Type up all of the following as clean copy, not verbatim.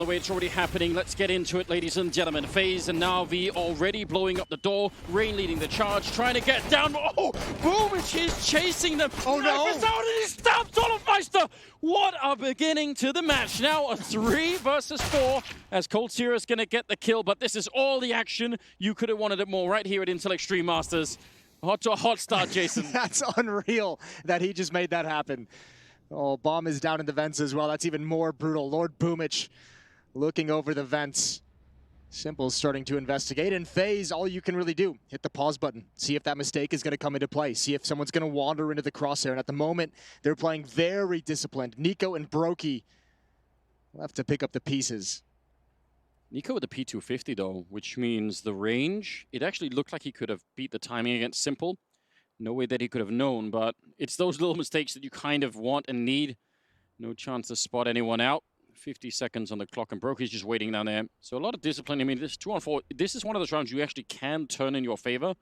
The way it's already happening, let's get into it, ladies and gentlemen. Faze and Navi already blowing up the door. Rain leading the charge, trying to get down. Oh, Boomich is chasing them. Oh no! He's out and he stabs Dolomeister. What a beginning to the match. Now a 3 versus 4 as Cold Zero is going to get the kill, but this is all the action. You could have wanted it more right here at Intel Extreme Masters. Hot start, Jason. That's unreal that he just made that happen. Oh, bomb is down in the vents as well. That's even more brutal. Lord Boomich looking over the vents. Simple's starting to investigate. And Faze, all you can really do, hit the pause button. See if that mistake is going to come into play. See if someone's going to wander into the crosshair. And at the moment, they're playing very disciplined. Nico and Brokey will have to pick up the pieces. Nico with the P250 though, which means the range, it actually looked like he could have beat the timing against Simple. No way that he could have known, but it's those little mistakes that you kind of want and need. No chance to spot anyone out. 50 seconds on the clock, and Brokey's just waiting down there. So a lot of discipline. I mean, this 2-on-4, this is one of those rounds you actually can turn in your favor.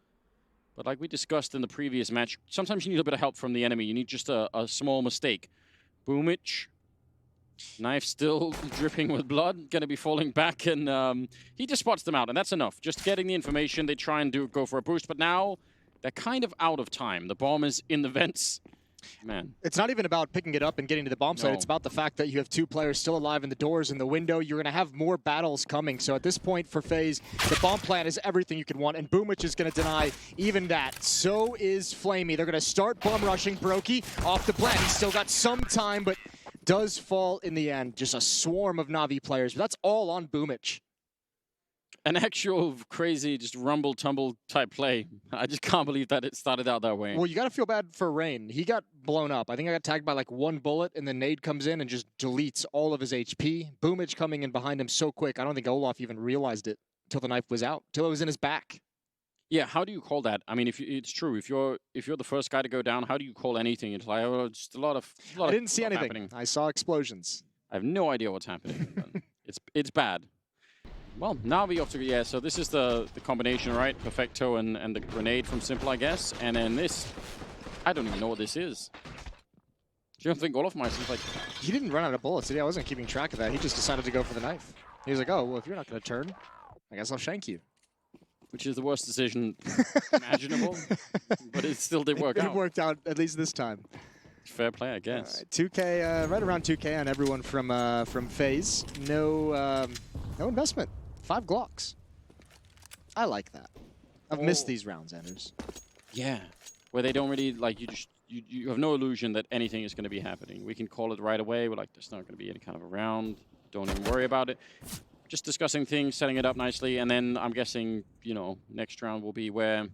But like we discussed in the previous match, sometimes you need a bit of help from the enemy. You need just a small mistake. Boomich, knife still dripping with blood, going to be falling back, and he just spots them out, and that's enough. Just getting the information, they try and go for a boost, but now they're kind of out of time. The bomb is in the vents. Man. It's not even about picking it up and getting to the bomb site. It's about the fact that you have 2 players still alive in the doors in the window. You're going to have more battles coming. So at this point for Faze, the bomb plant is everything you can want, and Boomich is going to deny even that. So is Flamey. They're going to start bomb rushing Brokey off the plant. He's still got some time, but does fall in the end. Just a swarm of Navi players. But that's all on Boomich. An actual crazy, just rumble-tumble type play. I just can't believe that it started out that way. Well, you got to feel bad for Rain. He got blown up. I think I got tagged by like 1 bullet, and then Nade comes in and just deletes all of his HP. Boomich coming in behind him so quick. I don't think Olaf even realized it until the knife was out, till it was in his back. Yeah, how do you call that? I mean, it's true. If you're the first guy to go down, how do you call anything? It's like just a lot of I didn't see anything. Happening. I saw explosions. I have no idea what's happening. it's bad. Well, Navi off to, yeah, so this is the combination, right? Perfecto and the grenade from Simple, I guess. And then this, I don't even know what this is. Do you think Olofmeister's like... He didn't run out of bullets, did he? I wasn't keeping track of that. He just decided to go for the knife. He was like, oh, well, if you're not going to turn, I guess I'll shank you. Which is the worst decision imaginable, but it still did work out. It worked out, at least this time. Fair play, I guess. 2K, right around 2K on everyone from Faze. No investment. 5 Glocks. I like that. I've missed these rounds, Anders. Yeah, where they don't really, like, you have no illusion that anything is going to be happening. We can call it right away. We're like, there's not going to be any kind of a round. Don't even worry about it. Just discussing things, setting it up nicely, and then I'm guessing, you know, next round will be where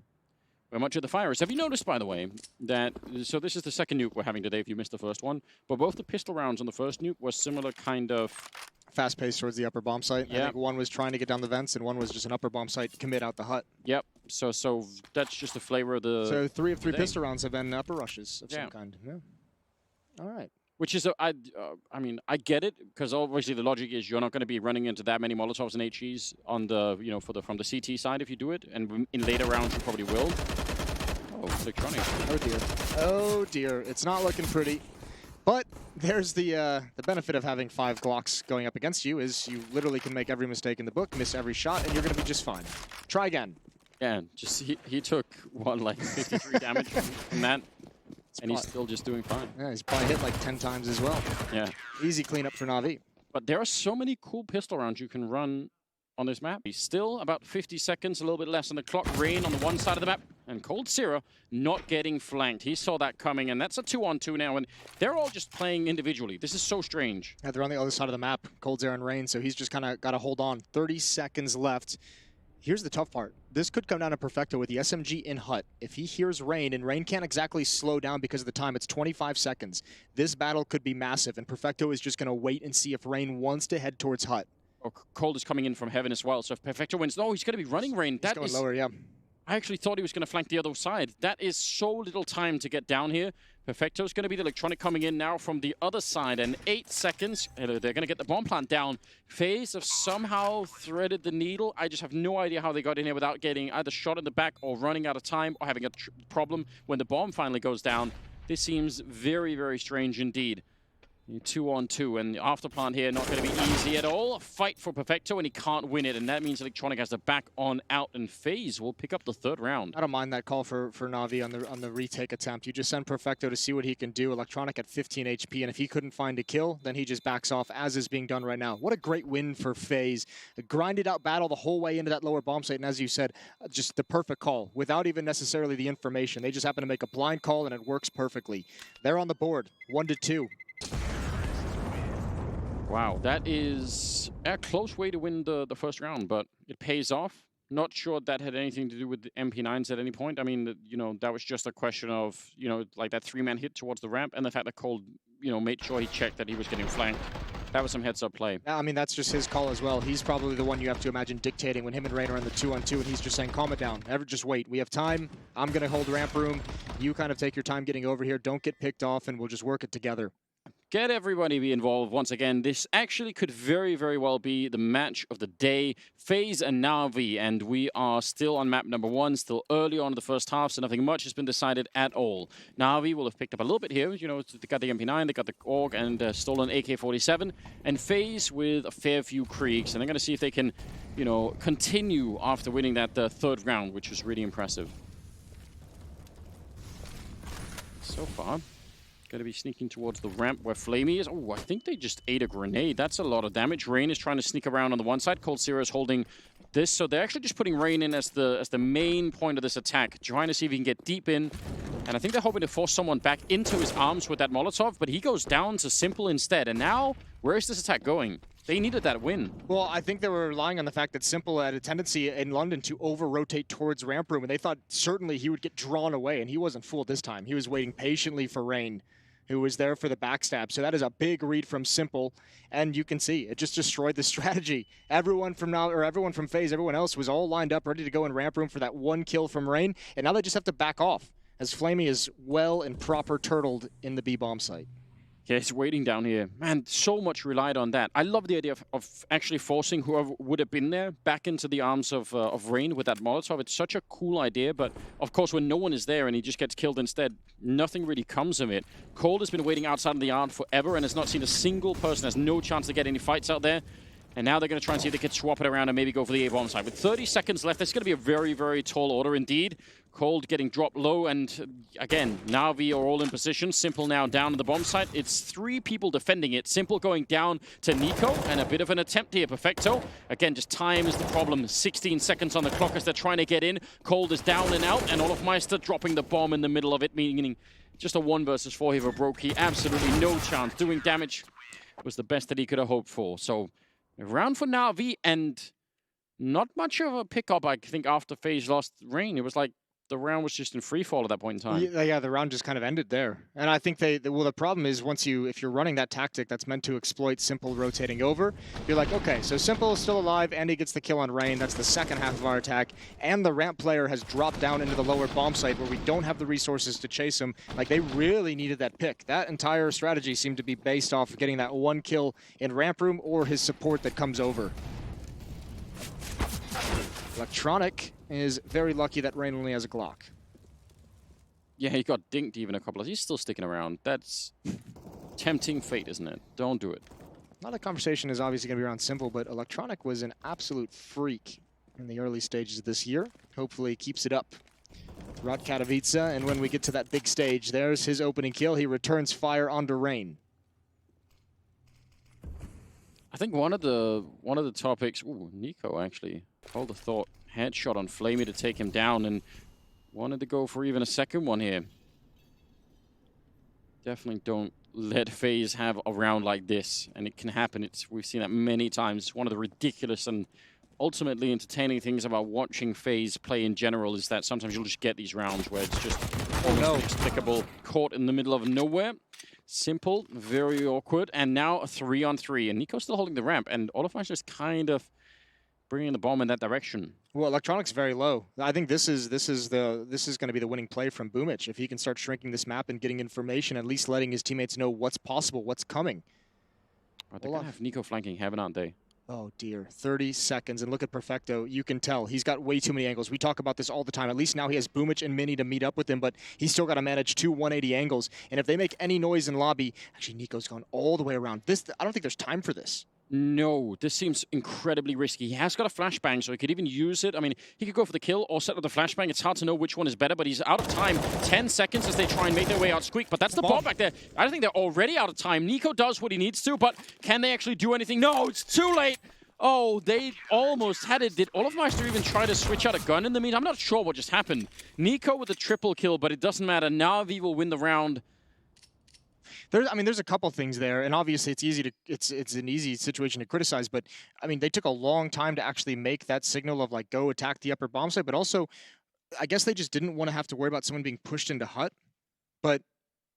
much of the fire is. Have you noticed, by the way, that, so this is the second nuke we're having today if you missed the first one, but both the pistol rounds on the first nuke were similar kind of... Fast-paced towards the upper bomb site. Yep. I think one was trying to get down the vents, and one was just an upper bomb site commit out the hut. Yep, so that's just the flavor of the... So 3 of 3 pistol rounds have been upper rushes of some kind. Yeah. All right. Which is, I mean, I get it, because obviously the logic is you're not going to be running into that many Molotovs and HEs on the, you know, from the CT side if you do it, and in later rounds you probably will. Oh, electronic. Oh dear. Oh dear. It's not looking pretty. But there's the benefit of having 5 Glocks going up against you is you literally can make every mistake in the book, miss every shot, and you're going to be just fine. Try again. Yeah, just he took like 53 damage from that. And he's still just doing fine. Yeah, he's probably hit like 10 times as well. Yeah. Easy cleanup for Navi. But there are so many cool pistol rounds you can run on this map. He's still about 50 seconds, a little bit less on the clock. Rain on the one side of the map. And Cold Zero not getting flanked. He saw that coming, and that's a 2-on-2 now. And they're all just playing individually. This is so strange. Yeah, they're on the other side of the map, Cold Zero and Rain, so he's just kind of got to hold on. 30 seconds left. Here's the tough part. This could come down to Perfecto with the SMG in hut. If he hears Rain, and Rain can't exactly slow down because of the time, it's 25 seconds. This battle could be massive, and Perfecto is just going to wait and see if Rain wants to head towards hut. Or Cold is coming in from heaven as well, so if Perfecto wins, no, he's going to be running Rain. He's going lower, yeah. I actually thought he was going to flank the other side. That is so little time to get down here. Perfecto's going to be the electronic coming in now from the other side. And 8 seconds, they're going to get the bomb plant down. Faze have somehow threaded the needle. I just have no idea how they got in here without getting either shot in the back or running out of time or having a problem when the bomb finally goes down. This seems very, very strange indeed. 2-on-2, and the afterplant here not going to be easy at all. A fight for Perfecto, and he can't win it, and that means Electronic has to back on out, and Faze will pick up the third round. I don't mind that call for Navi on the retake attempt. You just send Perfecto to see what he can do. Electronic at 15 HP, and if he couldn't find a kill, then he just backs off, as is being done right now. What a great win for Faze. A grinded out battle the whole way into that lower bomb site, and as you said, just the perfect call, without even necessarily the information. They just happen to make a blind call, and it works perfectly. They're on the board, 1-2. Wow, that is a close way to win the first round, but it pays off. Not sure that had anything to do with the MP9s at any point. I mean, you know, that was just a question of, you know, like that three-man hit towards the ramp and the fact that Cold, you know, made sure he checked that he was getting flanked. That was some heads-up play. I mean, that's just his call as well. He's probably the one you have to imagine dictating when him and Rain are in the 2-on-2, and he's just saying, calm it down. Just wait. We have time. I'm going to hold ramp room. You kind of take your time getting over here. Don't get picked off, and we'll just work it together. Get everybody be involved once again. This actually could very, very well be the match of the day. Faze and Navi, and we are still on map number 1, still early on in the first half, so nothing much has been decided at all. Navi will have picked up a little bit here. You know, they got the MP9, they got the AUG, and stolen AK-47, and Faze with a fair few Kriegs, and they're going to see if they can, you know, continue after winning that third round, which was really impressive. So far. Going to be sneaking towards the ramp where Flamey is. Oh, I think they just ate a grenade. That's a lot of damage. Rain is trying to sneak around on the one side. Cold Zero is holding this. So they're actually just putting Rain in as the main point of this attack, trying to see if he can get deep in. And I think they're hoping to force someone back into his arms with that Molotov, but he goes down to Simple instead. And now, where is this attack going? They needed that win. Well, I think they were relying on the fact that Simple had a tendency in London to over-rotate towards ramp room, and they thought certainly he would get drawn away, and he wasn't fooled this time. He was waiting patiently for Rain, who was there for the backstab. So that is a big read from Simple, and you can see it just destroyed the strategy. Everyone from Faze, everyone else was all lined up, ready to go in ramp room for that one kill from Rain, and now they just have to back off, as Flamey is well and proper turtled in the B-bomb site. Yeah, he's waiting down here. Man, so much relied on that. I love the idea of actually forcing whoever would have been there back into the arms of Rain with that Molotov. It's such a cool idea, but of course when no one is there and he just gets killed instead, nothing really comes of it. Cold has been waiting outside of the yard forever and has not seen a single person, has no chance to get any fights out there. And now they're going to try and see if they can swap it around and maybe go for the A-bomb side. With 30 seconds left, it's going to be a very, very tall order indeed. Cold getting dropped low, and again, Navi are all in position. Simple now down to the bomb site. It's 3 people defending it. Simple going down to Nico, and a bit of an attempt here. Perfecto. Again, just time is the problem. 16 seconds on the clock as they're trying to get in. Cold is down and out, and Olofmeister dropping the bomb in the middle of it, meaning just a 1 versus 4 here for Brokey. Absolutely no chance. Doing damage was the best that he could have hoped for. So, a round for Navi, and not much of a pickup, I think, after Faze lost Rain. It was like the round was just in free fall at that point in time. Yeah, the round just kind of ended there. And I think the problem is if you're running that tactic that's meant to exploit Simple rotating over, you're like, okay, so Simple is still alive and he gets the kill on Rain. That's the second half of our attack. And the ramp player has dropped down into the lower bomb site where we don't have the resources to chase him. Like, they really needed that pick. That entire strategy seemed to be based off of getting that 1 kill in ramp room or his support that comes over. Electronic is very lucky that Rain only has a Glock. Yeah, he got dinked even a couple of... He's still sticking around. That's tempting fate, isn't it? Don't do it. A lot of conversation is obviously going to be around Simple, but Electronic was an absolute freak in the early stages of this year. Hopefully he keeps it up throughout Katowice, and when we get to that big stage, there's his opening kill. He returns fire onto Rain. I think one of the topics... Ooh, Nico, actually. Hold the thought. Headshot on Flamey to take him down, and wanted to go for even a second one here. Definitely don't let Faze have a round like this, and it can happen. We've seen that many times. It's one of the ridiculous and ultimately entertaining things about watching Faze play in general is that sometimes you'll just get these rounds where it's just almost inexplicable, caught in the middle of nowhere. Simple, very awkward, and now a 3-on-3, and Nico's still holding the ramp, and Olofmeister is kind of bringing the bomb in that direction. Well, Electronic's very low. I think this is going to be the winning play from Boomich. If he can start shrinking this map and getting information, at least letting his teammates know what's possible, what's coming. They're going to have Nico flanking heaven, aren't they? Oh dear, 30 seconds, and look at Perfecto. You can tell he's got way too many angles. We talk about this all the time. At least now he has Boomich and Mini to meet up with him, but he's still got to manage two 180 angles. And if they make any noise in lobby, actually Nico's gone all the way around. I don't think there's time for this. No, this seems incredibly risky. He has got a flashbang, so he could even use it. I mean, he could go for the kill or set up the flashbang. It's hard to know which one is better, but he's out of time. 10 seconds as they try and make their way out Squeak, but that's the bomb back there. I don't think they're already out of time. Nico does what he needs to, but can they actually do anything? No, it's too late. Oh, they almost had it. Did Olofmeister even try to switch out a gun in the meantime? I'm not sure what just happened. Nico with a triple kill, but it doesn't matter. Navi will win the round. There's a couple things there, and obviously it's an easy situation to criticize, but I mean, they took a long time to actually make that signal of like go attack the upper bomb site, but also I guess they just didn't want to have to worry about someone being pushed into hut. But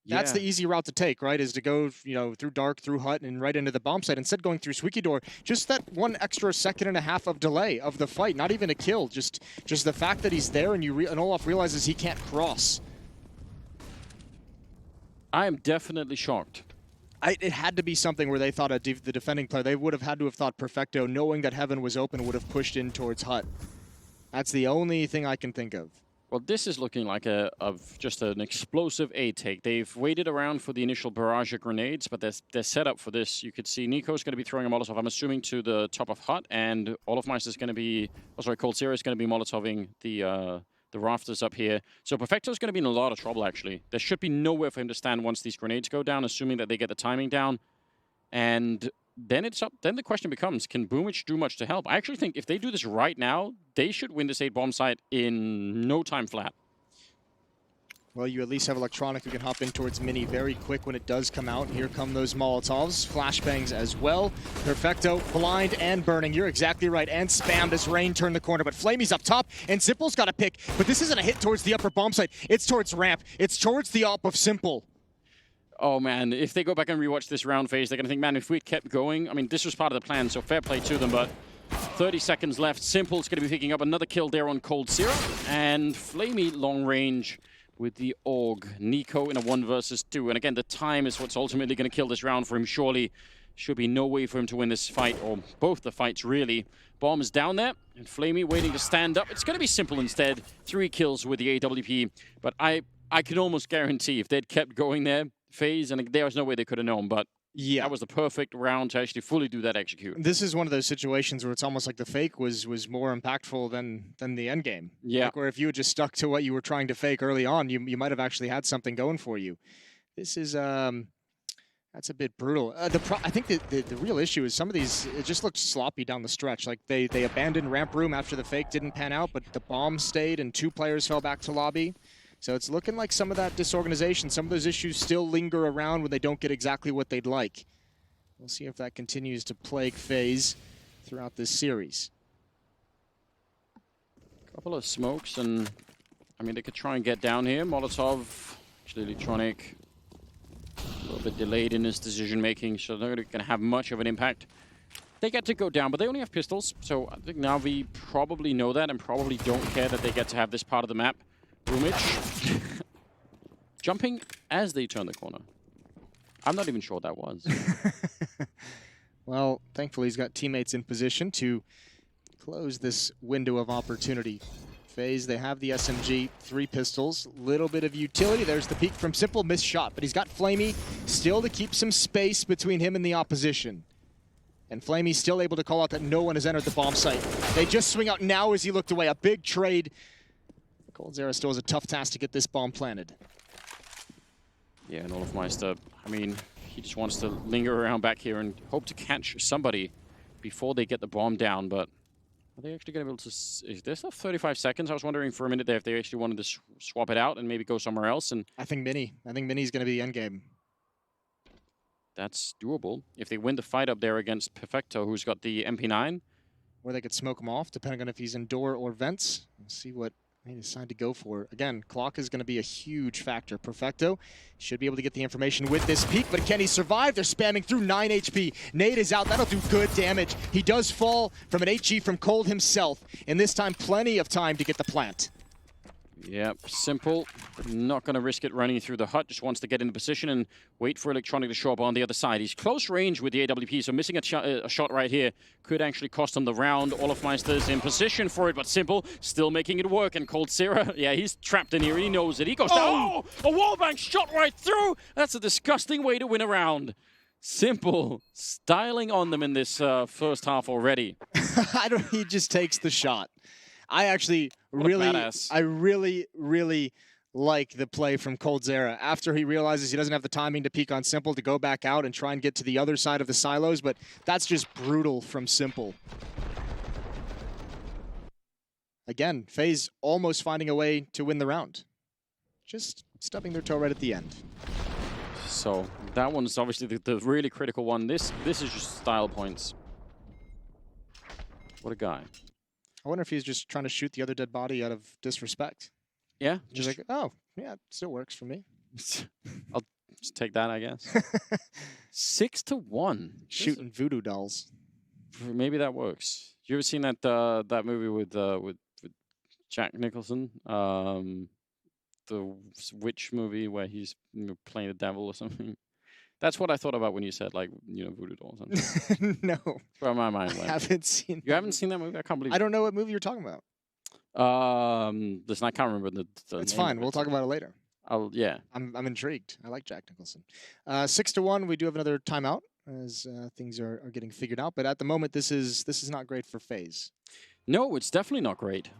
that's the easy route to take, right? Is to go, through dark, through hut, and right into the bomb site. Instead, going through Squeaky Door, just that one extra second and a half of delay of the fight, not even a kill, just the fact that he's there and and Olaf realizes he can't cross. I am definitely shocked. It had to be something where they thought the defending player, they would have had to have thought Perfecto, knowing that Heaven was open, would have pushed in towards hut. That's the only thing I can think of. Well, this is looking like just an explosive A take. They've waited around for the initial barrage of grenades, but they're set up for this. You could see Nico's going to be throwing a Molotov, I'm assuming, to the top of hut, and Olofmeister's going to be, Cold Zero is going to be Molotoving the rafters up here. So Perfecto's going to be in a lot of trouble, actually. There should be nowhere for him to stand once these grenades go down, assuming that they get the timing down. And then then the question becomes, can Boomich do much to help? I actually think if they do this right now, they should win this 8 bomb site in no time flat. Well, you at least have Electronic who can hop in towards Mini very quick when it does come out. Here come those Molotovs, flashbangs as well. Perfecto, blind and burning. You're exactly right. And spammed as Rain turned the corner. But Flamey's up top, and Simple's got a pick. But this isn't a hit towards the upper bomb site. It's towards ramp. It's towards the op of Simple. Oh, man, if they go back and rewatch this round phase, they're going to think, man, if we'd kept going, I mean, this was part of the plan, so fair play to them, but 30 seconds left. Simple's going to be picking up another kill there on Cold Zero, and Flamey long range with the AUG. Nico in a 1 versus 2, and again, the time is what's ultimately going to kill this round for him, surely. Should be no way for him to win this fight, or both the fights, really. Bomb is down there, and Flamey waiting to stand up. It's going to be Simple instead. 3 kills with the AWP, but I can almost guarantee if they'd kept going there, Faze, and there's no way they could have known, but yeah, that was the perfect round to actually fully do that execute. This is one of those situations where it's almost like the fake was more impactful than the end game. Yeah. Like where if you had just stuck to what you were trying to fake early on, you might have actually had something going for you. This is that's a bit brutal. I think the real issue is some of these, it just looked sloppy down the stretch. Like they abandoned ramp room after the fake didn't pan out, but the bomb stayed and 2 players fell back to lobby. So it's looking like some of that disorganization, some of those issues still linger around when they don't get exactly what they'd like. We'll see if that continues to plague Faze throughout this series. Couple of smokes, and I mean, they could try and get down here. Molotov, actually Electronic, a little bit delayed in his decision-making, so they're not going to have much of an impact. They get to go down, but they only have pistols, so I think Navi probably know that and probably don't care that they get to have this part of the map. Boomich jumping as they turn the corner. I'm not even sure what that was. Well, thankfully he's got teammates in position to close this window of opportunity. Faze, they have the SMG, 3 pistols, little bit of utility. There's the peek from Simple, missed shot, but he's got Flamey still to keep some space between him and the opposition. And Flamey's still able to call out that no one has entered the bomb site. They just swing out now as he looked away. A big trade. Cold Zero still has a tough task to get this bomb planted. Yeah, and Olofmeister, I mean, he just wants to linger around back here and hope to catch somebody before they get the bomb down, but are they actually going to be able to... Is there still 35 seconds? I was wondering for a minute there if they actually wanted to swap it out and maybe go somewhere else. And I think Mini's going to be the end game. That's doable. If they win the fight up there against Perfecto, who's got the MP9. Or they could smoke him off, depending on if he's in door or vents. We'll see what they decide to go for. Again, clock is going to be a huge factor. Perfecto should be able to get the information with this peek, but can he survive? They're spamming through 9 HP. Nade is out. That'll do good damage. He does fall from an HE from Cold himself, and this time plenty of time to get the plant. Yep, simple. Not going to risk it running through the hut. Just wants to get into position and wait for Electronic to show up on the other side. He's close range with the AWP, so missing a shot right here could actually cost him the round. Olafmeister's in position for it, but Simple still making it work. And Coldzera, yeah, he's trapped in here. He knows it. He goes down. Oh, a wallbang shot right through. That's a disgusting way to win a round. Simple styling on them in this first half already. He just takes the shot. I actually really like the play from Coldzera after he realizes he doesn't have the timing to peek on Simple to go back out and try and get to the other side of the silos, but that's just brutal from Simple. Again, FaZe almost finding a way to win the round. Just stubbing their toe right at the end. So that one's obviously the really critical one. This is just style points. What a guy. I wonder if he's just trying to shoot the other dead body out of disrespect. Yeah. Just like, oh, yeah, it still works for me. I'll just take that, I guess. 6-1. Shooting voodoo dolls. Maybe that works. You ever seen that that movie with Jack Nicholson? The witch movie where he's playing the devil or something. That's what I thought about when you said, like, voodoo dolls. No. Where my mind went. I haven't seen. You haven't seen that movie? I can't believe. I don't know what movie you're talking about. Listen, I can't remember the It's name fine. of it. We'll talk about it later. Yeah. I'm intrigued. I like Jack Nicholson. 6-1. We do have another timeout as things are getting figured out. But at the moment, this is not great for FaZe. No, it's definitely not great.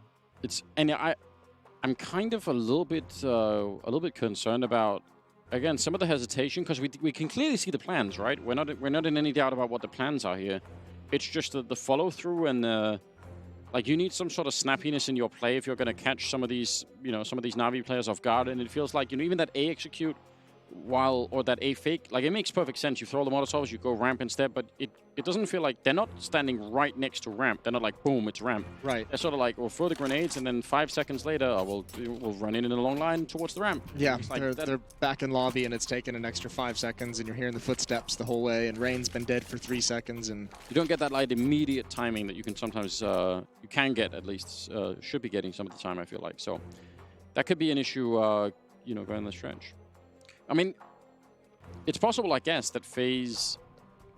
I'm kind of a little bit concerned about, again, some of the hesitation, because we can clearly see the plans, right? We're not in any doubt about what the plans are here. It's just the follow through and like, you need some sort of snappiness in your play if you're going to catch some of these Navi players off guard. And it feels like, even that A execute or that A fake, like, it makes perfect sense. You throw the Molotovs, you go ramp instead, but it doesn't feel like they're not standing right next to ramp. They're not like, boom, it's ramp. Right. They're sort of like, we'll throw the grenades, and then 5 seconds later, we'll run in a long line towards the ramp. Yeah, like they're back in lobby, and it's taken an extra 5 seconds, and you're hearing the footsteps the whole way, and Rain's been dead for 3 seconds, and you don't get that like immediate timing that you can sometimes, you can get at least, should be getting some of the time, I feel like. So that could be an issue, going the stretch. I mean, it's possible, I guess, that FaZe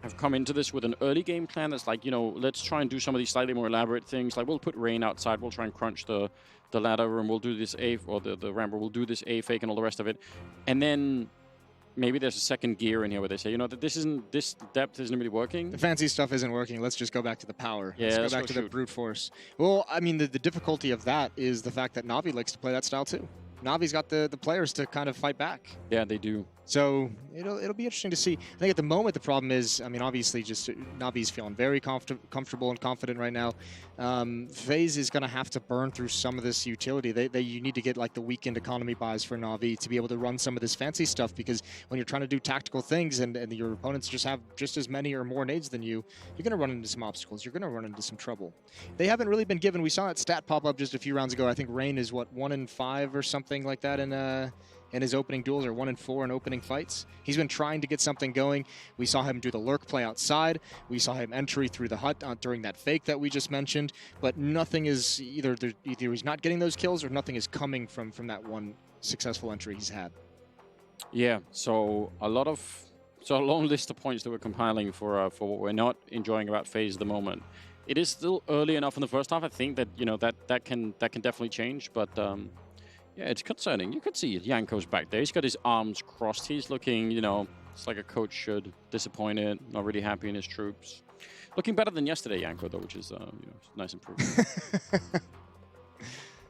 have come into this with an early game plan that's like, let's try and do some of these slightly more elaborate things. Like, we'll put Rain outside, we'll try and crunch the ladder, and we'll do this A, or the ramp, we'll do this A fake and all the rest of it. And then maybe there's a second gear in here where they say, that this depth isn't really working. The fancy stuff isn't working. Let's just go back to the power. Yeah, let's go back to the brute force. Well, I mean, the difficulty of that is the fact that Navi likes to play that style too. Navi's got the players to kind of fight back. Yeah, they do. So it'll be interesting to see. I think at the moment the problem is, I mean, obviously just Navi's feeling very comfortable and confident right now. FaZe is going to have to burn through some of this utility. You need to get like the weekend economy buys for Navi to be able to run some of this fancy stuff, because when you're trying to do tactical things and your opponents just have just as many or more nades than you're going to run into some obstacles. You're going to run into some trouble. They haven't really been given. We saw that stat pop up just a few rounds ago. I think Rain is what, 1 in 5 or something like that in his opening duels, or 1 in 4 in opening fights. He's been trying to get something going. We saw him do the lurk play outside. We saw him entry through the hut during that fake that we just mentioned. But nothing is either he's not getting those kills, or nothing is coming from that one successful entry he's had. Yeah. So a long list of points that we're compiling for what we're not enjoying about FaZe at the moment. It is still early enough in the first half. I think that that can definitely change, but. Yeah, it's concerning. You could see Yanko's back there. He's got his arms crossed. He's looking, it's like a coach should. Disappointed, not really happy in his troops. Looking better than yesterday, Yanko, though, which is, nice improvement.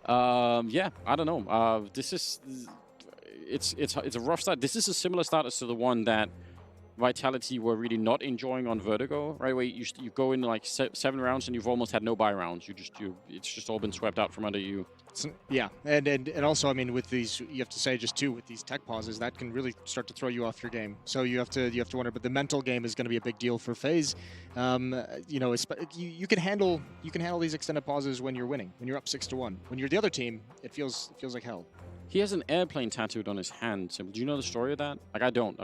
Yeah, I don't know. It's a rough start. This is a similar start as to the one that Vitality were really not enjoying on Vertigo, right? Where you go in like 7 rounds and you've almost had no buy rounds. It's just all been swept out from under you. Yeah, and also, I mean, with these, you have to say just too, with these tech pauses, that can really start to throw you off your game. So you have to wonder. But the mental game is going to be a big deal for FaZe. You can handle these extended pauses when you're winning, when you're up 6-1. When you're the other team, it feels like hell. He has an airplane tattooed on his hand. Simple. Do you know the story of that? Like, I don't.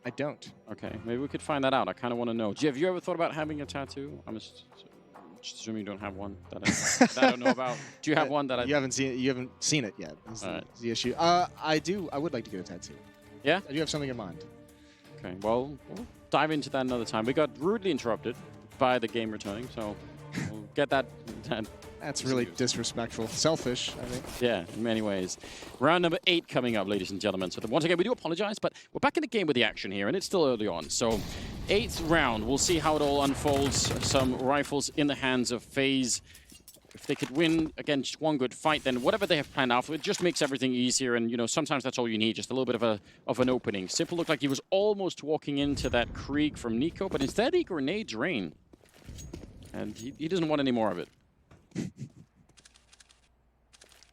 I don't. Okay, maybe we could find that out. I kind of want to know. Have you ever thought about having a tattoo? I'm just Assuming you don't have one that I don't know about. Do you have one that I... You haven't seen it yet. Is the issue. I do. I would like to get a tattoo. Yeah? I do have something in mind. Okay, well, we'll dive into that another time. We got rudely interrupted by the game returning, so we'll get that. That's really disrespectful. Selfish, I think. Yeah, in many ways. Round number 8 coming up, ladies and gentlemen. So once again, we do apologize, but we're back in the game with the action here, and it's still early on. So 8th round, we'll see how it all unfolds. Some rifles in the hands of Faze. If they could win, again, just one good fight, then whatever they have planned after, it just makes everything easier. And, you know, sometimes that's all you need, just a little bit of an opening. Simple looked like he was almost walking into that Krieg from Nico, but instead he grenades Rain. And he doesn't want any more of it.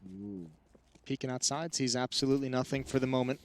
Ooh. Peeking outside, sees absolutely nothing for the moment.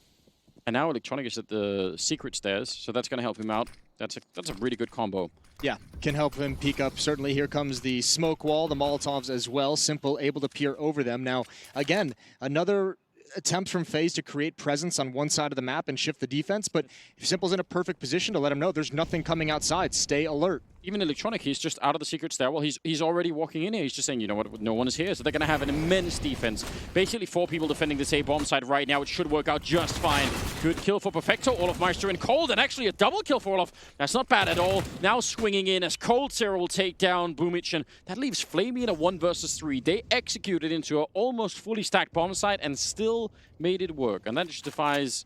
And now Electronic is at the secret stairs, so that's going to help him out. That's a really good combo. Yeah, can help him peek up. Certainly here comes the smoke wall, the Molotovs as well. Simple able to peer over them. Now, again, another attempt from Faze to create presence on one side of the map and shift the defense, but Simple's in a perfect position to let him know there's nothing coming outside. Stay alert. Even Electronic, he's just out of the secret stairwell. He's already walking in here. He's just saying, you know what, no one is here. So they're going to have an immense defense. Basically 4 people defending this A-bomb side right now. It should work out just fine. Good kill for Perfecto. Olaf Meister and Cold, and actually a double kill for Olaf. That's not bad at all. Now swinging in as Cold Zero will take down Boomich, and that leaves Flamey in a 1 versus 3. They executed into an almost fully stacked bomb site and still made it work. And that just defies...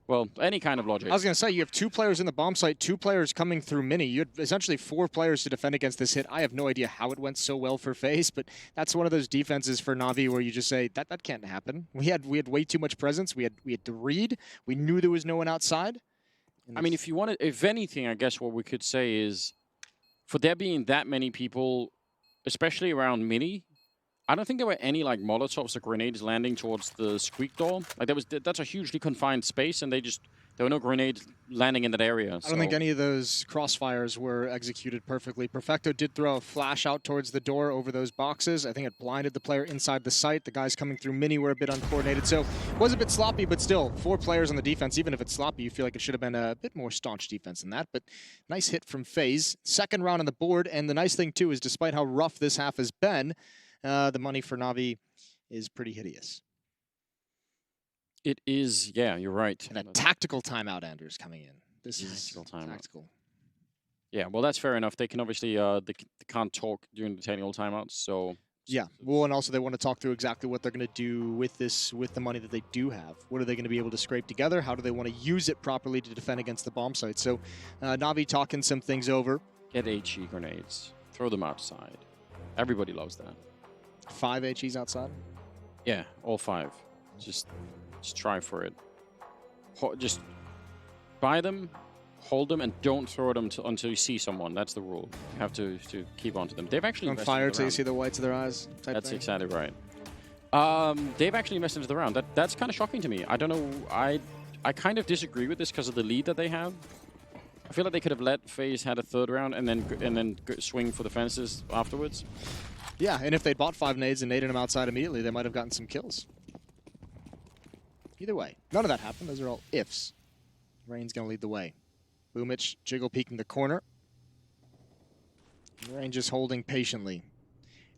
well, any kind of logic. I was going to say, you have 2 players in the bomb site, 2 players coming through mini. You had essentially 4 players to defend against this hit. I have no idea how it went so well for Faze, but that's one of those defenses for Navi where you just say, that can't happen. We had way too much presence. We had to read. We knew there was no one outside. I mean, if anything, I guess what we could say is, for there being that many people, especially around mini, I don't think there were any like Molotovs or grenades landing towards the squeak door. Like that's a hugely confined space, and there were no grenades landing in that area. I don't think any of those crossfires were executed perfectly. Perfecto did throw a flash out towards the door over those boxes. I think it blinded the player inside the site. The guys coming through mini were a bit uncoordinated, so it was a bit sloppy, but still, 4 players on the defense. Even if it's sloppy, you feel like it should have been a bit more staunch defense than that, but nice hit from Faze. 2nd round on the board, and the nice thing too is despite how rough this half has been, the money for Navi is pretty hideous. It is, yeah, you're right. And a tactical timeout, Anders, coming in. This is tactical. Yeah, well, that's fair enough. They can obviously, they can't talk during the technical timeouts, so... yeah, well, and also they want to talk through exactly what they're going to do with this, with the money that they do have. What are they going to be able to scrape together? How do they want to use it properly to defend against the bomb site? So Navi talking some things over. Get HE grenades. Throw them outside. Everybody loves that. 5 HEs outside? Yeah, all 5. Just try for it. Just buy them, hold them, and don't throw them until you see someone. That's the rule. You have to keep on to them. They've actually on fire till you see the whites of their eyes. That's exactly right. They've actually messed into the round. That's kind of shocking to me. I don't know. I kind of disagree with this because of the lead that they have. I feel like they could have let Faze had a 3rd round and then swing for the fences afterwards. Yeah, and if they'd bought 5 nades and naded them outside immediately, they might have gotten some kills. Either way, none of that happened. Those are all ifs. Rain's going to lead the way. Boomich, Jiggle peeking the corner. Rain just holding patiently.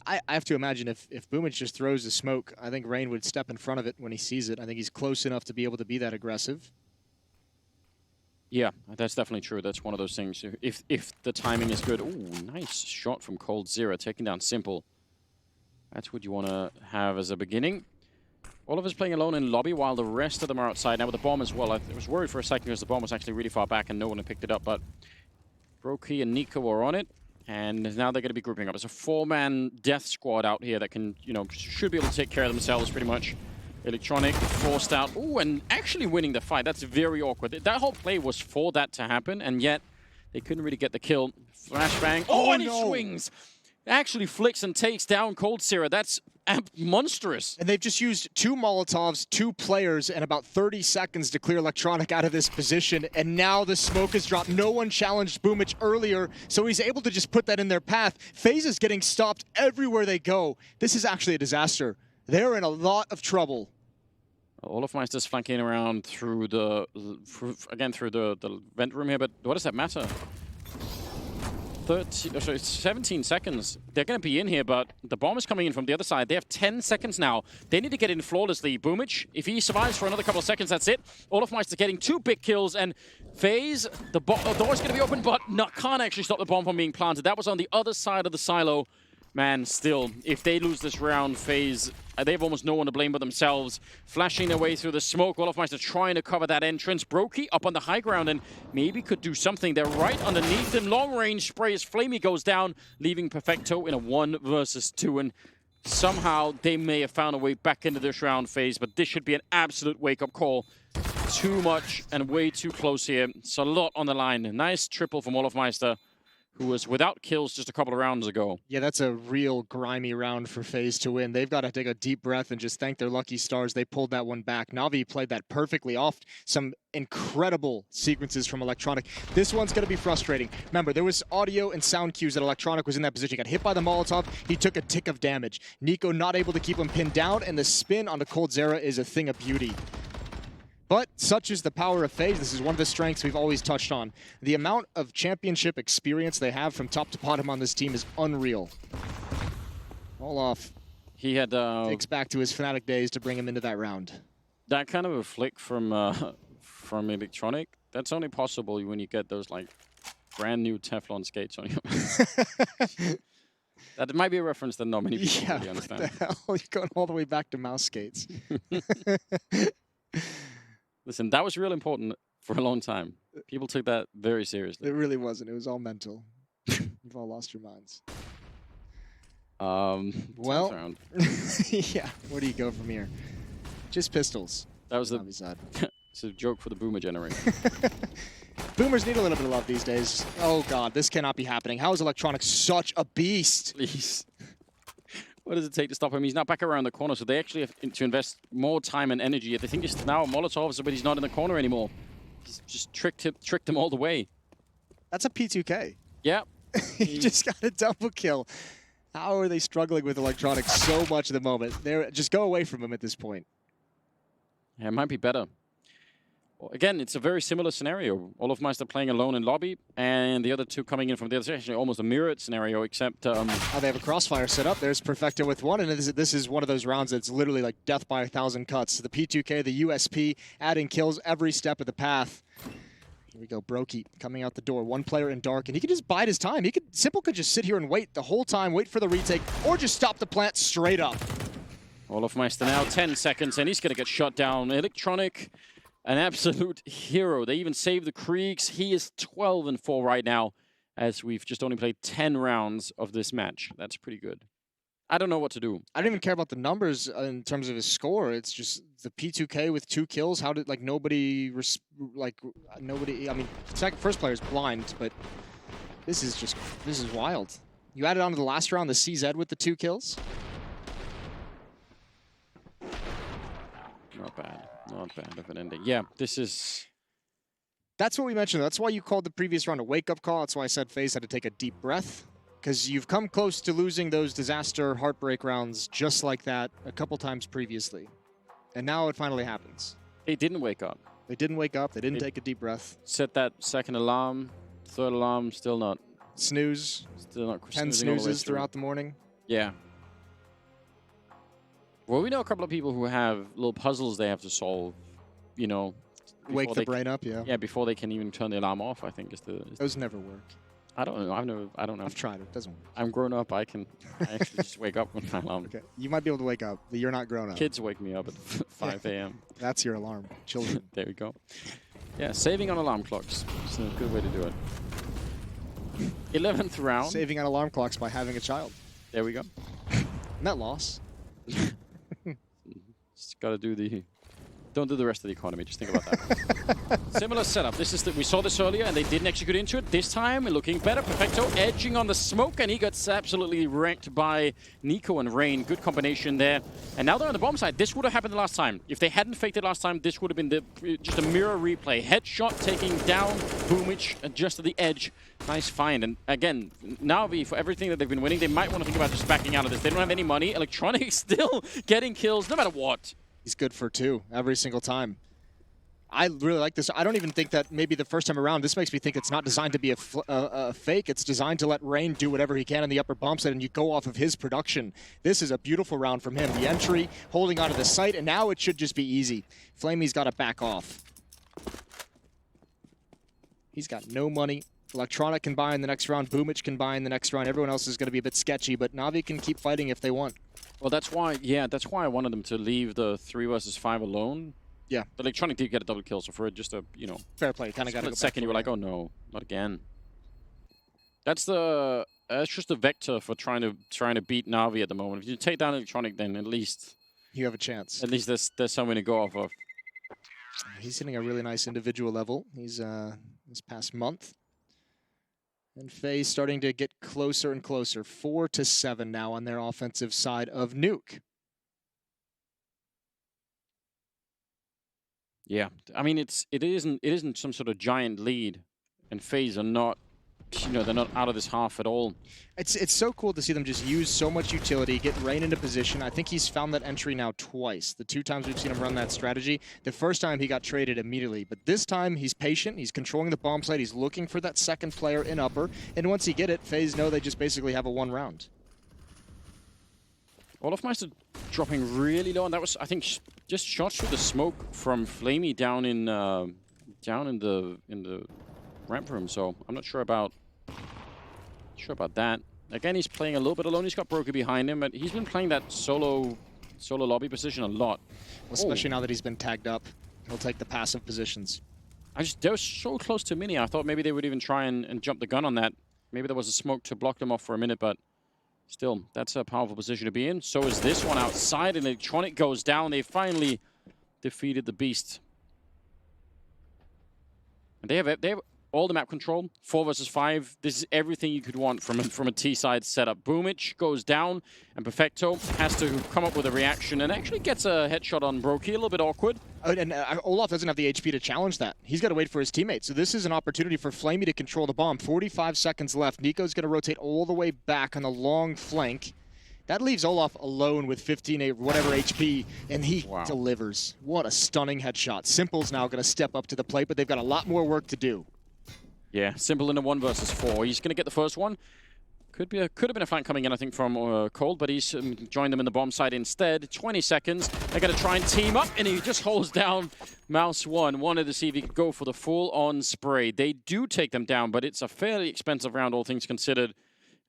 I have to imagine if Boomich just throws the smoke, I think Rain would step in front of it when he sees it. I think he's close enough to be able to be that aggressive. Yeah, that's definitely true. That's one of those things. If the timing is good. Ooh, nice shot from Cold Zero, taking down Simple. That's what you want to have as a beginning. All of us playing alone in lobby while the rest of them are outside. Now with the bomb as well. I was worried for a second because the bomb was actually really far back and no one had picked it up, but Brokey and Nico are on it. And now they're going to be grouping up. It's a 4-man death squad out here that can, you know, should be able to take care of themselves pretty much. Electronic forced out. Ooh, and actually winning the fight. That's very awkward. That whole play was for that to happen, and yet they couldn't really get the kill. Flashbang. Oh, and he swings. Actually flicks and takes down Cold Zero. That's monstrous. And they've just used 2 Molotovs, 2 players, and about 30 seconds to clear Electronic out of this position. And now the smoke has dropped. No one challenged Boomich earlier, so he's able to just put that in their path. Faze is getting stopped everywhere they go. This is actually a disaster. They're in a lot of trouble. Olaf Meister's flanking around through the vent room here, but what does that matter? 17 seconds. They're going to be in here, but the bomb is coming in from the other side. They have 10 seconds now. They need to get in flawlessly. Boomich, if he survives for another couple of seconds, that's it. Olofmeister getting 2 big kills, and Faze, the door's going to be open, but can't actually stop the bomb from being planted. That was on the other side of the silo. Man, still, if they lose this round, Faze, they have almost no one to blame but themselves. Flashing their way through the smoke. Olofmeister trying to cover that entrance. Brokey up on the high ground and maybe could do something. They're right underneath him. Long range spray as Flamey goes down, leaving Perfecto in a 1 versus 2. And somehow they may have found a way back into this round, Faze, but this should be an absolute wake-up call. Too much and way too close here. It's a lot on the line. Nice triple from Olofmeister, who was without kills just a couple of rounds ago. Yeah, that's a real grimy round for Faze to win. They've got to take a deep breath and just thank their lucky stars they pulled that one back. Navi played that perfectly off some incredible sequences from Electronic. This one's going to be frustrating. Remember, there was audio and sound cues that Electronic was in that position. He got hit by the Molotov. He took a tick of damage. Nico not able to keep him pinned down, and the spin on the Cold Zera is a thing of beauty. But such is the power of Faze. This is one of the strengths we've always touched on. The amount of championship experience they have from top to bottom on this team is unreal. Olaf He had takes back to his Fnatic days to bring him into that round. that kind of a flick from Electronic. That's only possible when you get those like brand new Teflon skates on you. That might be a reference that not many people really understand. What the hell? You're going all the way back to mouse skates. Listen, that was real important for a long time. People took that very seriously. It really wasn't. It was all mental. You've all lost your minds. Well, yeah. Where do you go from here? Just pistols. That was it's a joke for the boomer generation. Boomers need a little bit of love these days. Oh God, this cannot be happening. How is Electronic such a beast? Please. What does it take to stop him? He's not back around the corner, so they actually have to invest more time and energy. They think it's now Molotovs, but he's not in the corner anymore. He's just tricked him all the way. That's a P2K. Yeah. He just got a double kill. How are they struggling with Electronic so much at the moment? Just go away from him at this point. Yeah, it might be better. Well, again, it's a very similar scenario. Olofmeister playing alone in lobby, and the other two coming in from the other side. Actually, almost a mirrored scenario, except... they have a crossfire set up. There's Perfecto with one, and this is one of those rounds that's literally like death by 1,000 cuts. The P2K, the USP, adding kills every step of the path. Here we go, Brokey coming out the door. One player in dark, and he could just bide his time. Simple could just sit here and wait the whole time, wait for the retake, or just stop the plant straight up. Olofmeister now 10 seconds, and he's going to get shot down. Electronic... An absolute hero. They even saved the Kriegs. He is 12-4 right now, as we've just only played 10 rounds of this match. That's pretty good. I don't know what to do. I don't even care about the numbers in terms of his score. It's just the P2K with 2 kills. How did nobody? I mean, first player is blind, but this is wild. You added on to the last round the CZ with the 2 kills. Not bad. Not bad of an ending. Yeah, this is... That's what we mentioned. That's why you called the previous round a wake-up call. That's why I said Faze had to take a deep breath. Because you've come close to losing those disaster heartbreak rounds just like that a couple times previously. And now it finally happens. They didn't wake up. They didn't wake up. They didn't take a deep breath. Set that second alarm. Third alarm, still not. Snooze. Still not. 10 snoozes throughout the morning. Yeah. Well, we know a couple of people who have little puzzles they have to solve, you know. Wake the brain up, yeah. Yeah, before they can even turn the alarm off, I think is the... Those never work. I don't know. I don't know. I've tried it. It doesn't work. I'm grown up. I actually just wake up with my alarm. Okay. You might be able to wake up, but you're not grown up. Kids wake me up at 5 a.m. That's your alarm. Children. There we go. Yeah, saving on alarm clocks. It's a good way to do it. 11th round. Saving on alarm clocks by having a child. There we go. Net loss. Just got to do the... Don't do the rest of the economy. Just think about that. Similar setup. We saw this earlier, and they didn't execute into it. This time, looking better. Perfecto edging on the smoke, and he gets absolutely wrecked by Nico and Rain. Good combination there. And now they're on the bomb side. This would have happened the last time. If they hadn't faked it last time, this would have been just a mirror replay. Headshot taking down Boomich just at the edge. Nice find. And again, Navi, for everything that they've been winning, they might want to think about just backing out of this. They don't have any money. Electronic still getting kills no matter what. He's good for 2 every single time. I really like this. I don't even think that maybe the first time around, this makes me think it's not designed to be a fake. It's designed to let Rain do whatever he can in the upper bomb site, and you go off of his production. This is a beautiful round from him. The entry, holding onto the site, and now it should just be easy. Flamey's got to back off. He's got no money. Electronic can buy in the next round. Boomich can buy in the next round. Everyone else is going to be a bit sketchy, but Navi can keep fighting if they want. Well, that's why, yeah, that's why I wanted them to leave the 3 versus 5 alone. Yeah. The Electronic did get a double kill, so for it just a, you know... Fair play. Kind of got to go second, you were like, oh no, not again. That's just a vector for trying to beat Navi at the moment. If you take down Electronic, then at least... You have a chance. At least there's something to go off of. He's hitting a really nice individual level. He's this past month. And Faze starting to get closer and closer. 4-7 now on their offensive side of Nuke. Yeah, I mean it isn't some sort of giant lead, and Faze are not, you know, they're not out of this half at all. It's so cool to see them just use so much utility, get Rain into position. I think he's found that entry now twice. The 2 times we've seen him run that strategy. The first time he got traded immediately, but this time he's patient, he's controlling the bomb site, he's looking for that second player in upper, and once he get it, Faze know they just basically have a 1 round. Olofmeister dropping really low, and that was, I think, just shots through the smoke from Flamey down in the ramp room. So I'm not sure about that. Again, he's playing a little bit alone. He's got Broker behind him, but he's been playing that solo lobby position a lot. Especially now that he's been tagged up, he'll take the passive positions. They were so close to Mini. I thought maybe they would even try and jump the gun on that. Maybe there was a smoke to block them off for a minute, but. Still, that's a powerful position to be in. So is this one outside, and Electronic goes down. They finally defeated the Beast. And they have all the map control, 4 versus 5. This is everything you could want from a T-side setup. Boomich goes down, and Perfecto has to come up with a reaction and actually gets a headshot on Brokey. A little bit awkward. And Olaf doesn't have the HP to challenge that. He's got to wait for his teammate. So this is an opportunity for Flamey to control the bomb. 45 seconds left. Nico's going to rotate all the way back on the long flank. That leaves Olaf alone with 15 whatever HP, and he delivers. What a stunning headshot. Simple's now going to step up to the plate, but they've got a lot more work to do. Yeah, Simple in a 1 versus 4. He's going to get the first one. Could have been a flank coming in, I think, from Cold, but he's joined them in the bomb site instead. 20 seconds. They're going to try and team up, and he just holds down Mouse 1. Wanted to see if he could go for the full-on spray. They do take them down, but it's a fairly expensive round, all things considered.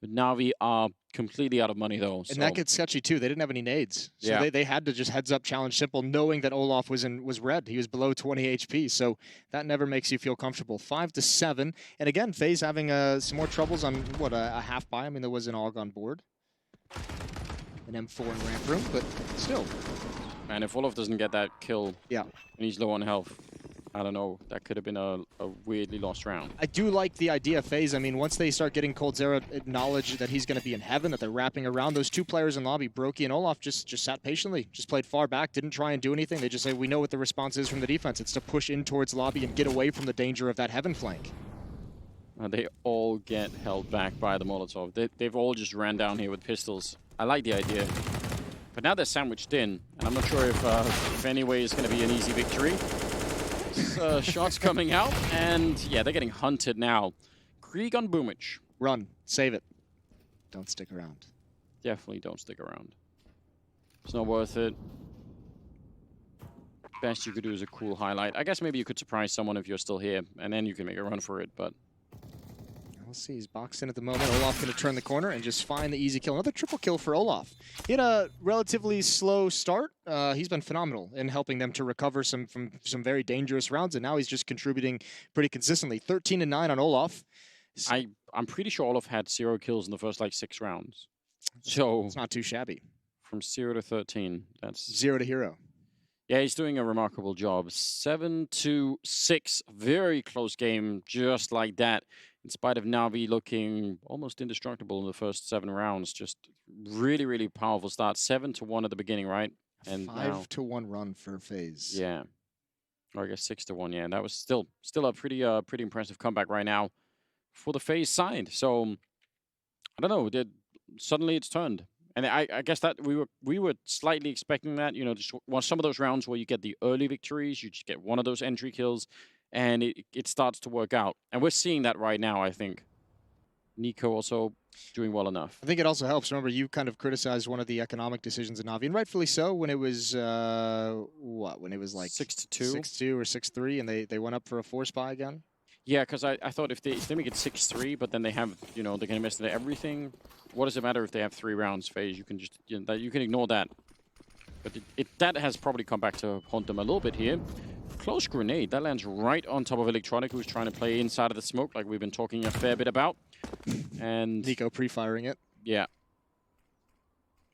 Navi are completely out of money, though. And that gets sketchy, too. They didn't have any nades. So they had to just heads-up challenge Simple, knowing that Olaf was red. He was below 20 HP, so that never makes you feel comfortable. 5-7. And again, Faze having some more troubles on, what, a half buy? I mean, there was an AUG on board. An M4 in ramp room, but still. Man, if Olaf doesn't get that kill, and he's low on health, I don't know. That could have been a weirdly lost round. I do like the idea of Faze. I mean, once they start getting Cold Zero acknowledge that he's going to be in heaven, that they're wrapping around, those 2 players in lobby, Brokey and Olaf, just sat patiently, just played far back, didn't try and do anything. They just say, we know what the response is from the defense. It's to push in towards lobby and get away from the danger of that heaven flank. They all get held back by the Molotov. They've all just ran down here with pistols. I like the idea. But now they're sandwiched in, and I'm not sure if anyway is going to be an easy victory. Shots coming out, and yeah, they're getting hunted now. Krieg on Boomich. Run. Save it. Don't stick around. Definitely don't stick around. It's not worth it. Best you could do is a cool highlight. I guess maybe you could surprise someone if you're still here, and then you can make a run for it, but... We'll see. He's boxed in at the moment. Olaf going to turn the corner and just find the easy kill. Another triple kill for Olaf. He had a relatively slow start. He's been phenomenal in helping them to recover from some very dangerous rounds, and now he's just contributing pretty consistently. 13-9 on Olaf. I'm pretty sure Olaf had 0 kills in the first, like, 6 rounds. So it's not too shabby. From 0 to 13, that's... 0 to hero. Yeah, he's doing a remarkable job. 7-6, very close game, just like that. In spite of Navi looking almost indestructible in the first 7 rounds, just really, really powerful start. 7-1 at the beginning, right? And 5-1 run for Faze. Yeah, or I guess 6-1. Yeah, and that was still a pretty impressive comeback right now for the Faze side. So I don't know. Suddenly it's turned. And I guess that we were slightly expecting that. You know, just some of those rounds where you get the early victories, you just get one of those entry kills, and it starts to work out. And we're seeing that right now, I think. Nico also doing well enough. I think it also helps. Remember, you kind of criticized one of the economic decisions in Navi, and rightfully so, when it was, when it was like 6-2? 6-2 or 6-3, and they went up for a 4-spy again? Yeah, because I thought if they make it 6-3, but then they have, you know, they're going to miss everything, what does it matter if they have 3 rounds, Faze? You can just, you know, you can ignore that. But that has probably come back to haunt them a little bit here. Close grenade, that lands right on top of Electronic, who's trying to play inside of the smoke, like we've been talking a fair bit about. And Nico pre-firing it. Yeah.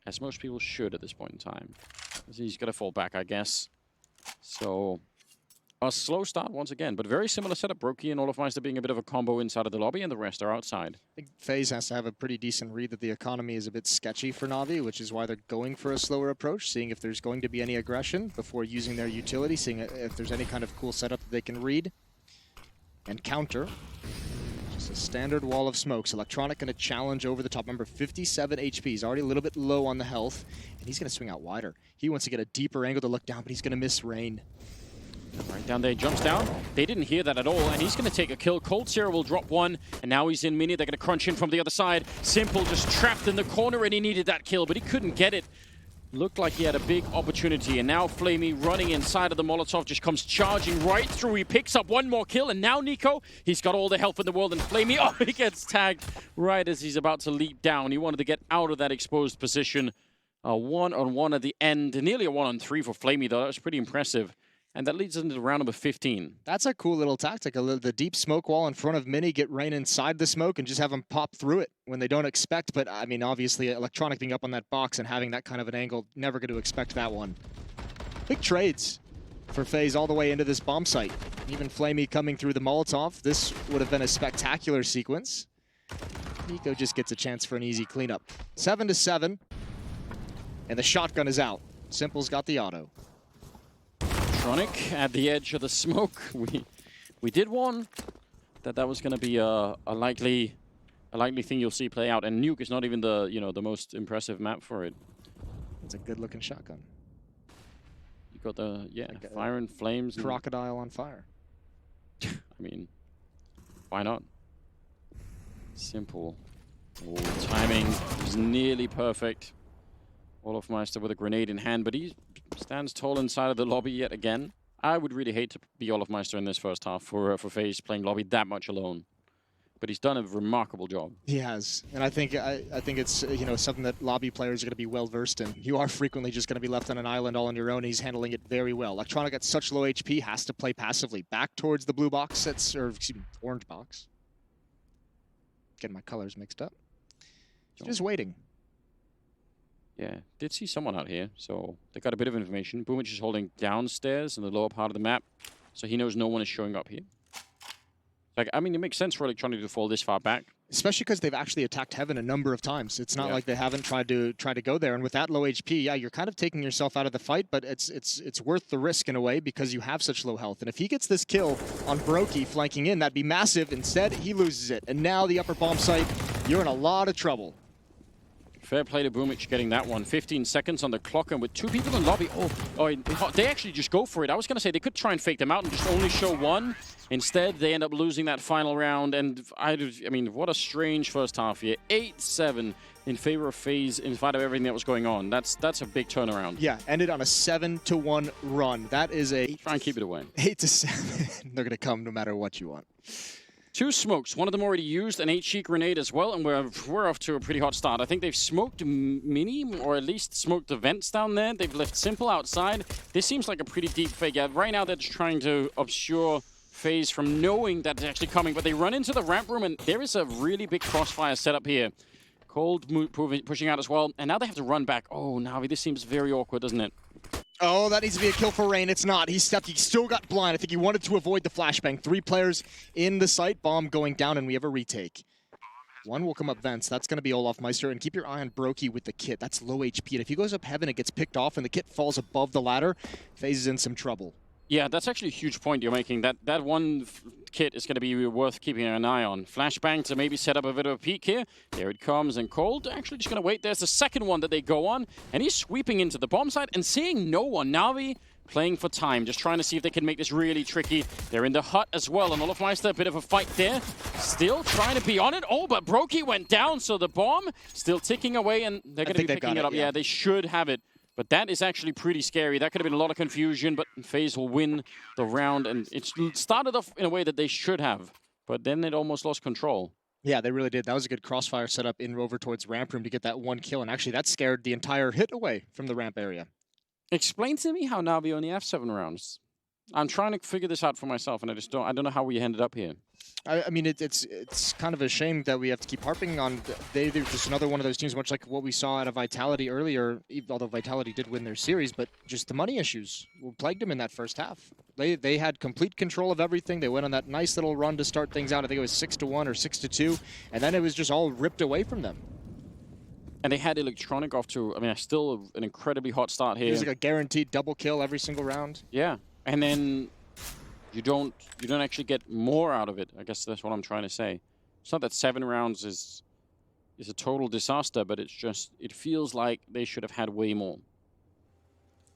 As most people should at this point in time. He's got to fall back, I guess. So, a slow start once again, but very similar setup. Brokey and Olofmeister being a bit of a combo inside of the lobby, and the rest are outside. I think Faze has to have a pretty decent read that the economy is a bit sketchy for Navi, which is why they're going for a slower approach, seeing if there's going to be any aggression before using their utility, seeing if there's any kind of cool setup that they can read and counter. Just a standard wall of smokes. Electronic going to challenge over the top. Remember, 57 HP. He's already a little bit low on the health, and he's going to swing out wider. He wants to get a deeper angle to look down, but he's going to miss rain. Right down there, jumps down. They didn't hear that at all, and he's going to take a kill. Cold Sierra will drop one, and now he's in mini. They're going to crunch in from the other side. Simple just trapped in the corner, and he needed that kill, but he couldn't get it. Looked like he had a big opportunity, and now Flamey running inside of the Molotov just comes charging right through. He picks up one more kill, and now Nico, he's got all the health in the world, and Flamey, oh, he gets tagged right as he's about to leap down. He wanted to get out of that exposed position. A 1-on-1 at the end, nearly a 1-on-3 for Flamey, though. That was pretty impressive. And that leads us into round number 15. That's a cool little tactic. The deep smoke wall in front of Mini, get Rain inside the smoke and just have them pop through it when they don't expect. But, I mean, obviously, Electronic being up on that box and having that kind of an angle, never going to expect that one. Big trades for FaZe all the way into this bomb site. Even Flamey coming through the Molotov. This would have been a spectacular sequence. Nico just gets a chance for an easy cleanup. 7-7. And the shotgun is out. Simple's got the auto. Electronic at the edge of the smoke. We did warn that was going to be a likely thing you'll see play out, and Nuke is not even the most impressive map for it. It's a good looking shotgun. You got the fire and flames. Crocodile on fire. I mean, why not? Simple. Oh, timing was nearly perfect. Olofmeister with a grenade in hand, but he stands tall inside of the lobby yet again. I would really hate to be Olofmeister in this first half for FaZe playing lobby that much alone. But he's done a remarkable job. He has, and I think it's something that lobby players are going to be well versed in. You are frequently just going to be left on an island all on your own. And he's handling it very well. Electronic at such low HP has to play passively back towards the blue box, orange box. Getting my colors mixed up. Just waiting. Yeah, did see someone out here, so they got a bit of information. Boomich is holding downstairs in the lower part of the map, so he knows no one is showing up here. Like, I mean, it makes sense for Electronic to fall this far back. Especially because they've actually attacked Heaven a number of times. It's not like they haven't tried to go there. And with that low HP, yeah, you're kind of taking yourself out of the fight, but it's worth the risk in a way because you have such low health. And if he gets this kill on Brokey flanking in, that'd be massive. Instead, he loses it. And now the upper bomb site, you're in a lot of trouble. Fair play to Boomich getting that one. 15 seconds on the clock, and with 2 people in lobby. They actually just go for it. I was going to say they could try and fake them out and just only show one. Instead, they end up losing that final round. And I mean, what a strange first half here. 8-7 in favor of FaZe in spite of everything that was going on. That's a big turnaround. Yeah, ended on a 7-1 run. That is a... Try and keep it away. 8-7. They're going to come no matter what you want. 2 smokes, one of them already used, an HE grenade as well, and we're off to a pretty hot start. I think they've smoked Mini, or at least smoked the vents down there. They've left Simple outside. This seems like a pretty deep fake. Yeah, right now they're just trying to obscure FaZe from knowing that it's actually coming, but they run into the ramp room, and there is a really big crossfire setup here. Cold pushing out as well, and now they have to run back. Oh, Navi, this seems very awkward, doesn't it? Oh, that needs to be a kill for Rain. It's not. He's stuck. He still got blind. I think he wanted to avoid the flashbang. 3 players in the site. Bomb going down, and we have a retake. One will come up vents. That's going to be Olofmeister. And keep your eye on Brokey with the kit. That's low HP. And if he goes up Heaven, it gets picked off, and the kit falls above the ladder. FaZe is in some trouble. Yeah, that's actually a huge point you're making. That one kit is going to be worth keeping an eye on. Flashbang to maybe set up a bit of a peek here. There it comes, and Cold actually just going to wait. There's the second one that they go on, and he's sweeping into the bomb site and seeing no one. Navi playing for time, just trying to see if they can make this really tricky. They're in the hut as well, and Olofmeister, a bit of a fight there. Still trying to be on it. Oh, but Brokey went down, so the bomb still ticking away, and they're going to be picking it up. Yeah, they should have it. But that is actually pretty scary. That could have been a lot of confusion, but Faze will win the round, and it started off in a way that they should have, but then it almost lost control. Yeah, they really did. That was a good crossfire setup in over towards ramp room to get that one kill, and actually that scared the entire hit away from the ramp area. Explain to me how Navi only have 7 rounds. I'm trying to figure this out for myself, and I don't know how we ended up here. I mean, it's kind of a shame that we have to keep harping on. They're just another one of those teams, much like what we saw out of Vitality earlier, although Vitality did win their series, but just the money issues plagued them in that first half. They had complete control of everything. They went on that nice little run to start things out. I think it was 6-1 or 6-2, and then it was just all ripped away from them. And they had Electronic off to, I mean, still an incredibly hot start here. It was like a guaranteed double kill every single round. Yeah, and then you don't actually get more out of it. I guess that's what I'm trying to say. It's not that 7 rounds is a total disaster, but it's just, it feels like they should have had way more.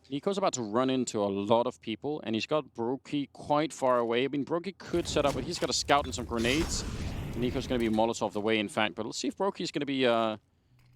Nico's about to run into a lot of people, and he's got Brokey quite far away. I mean, Brokey could set up, but he's got a scout and some grenades. Nico's going to be Molotov the way, in fact, but let's see if Brokey's going to be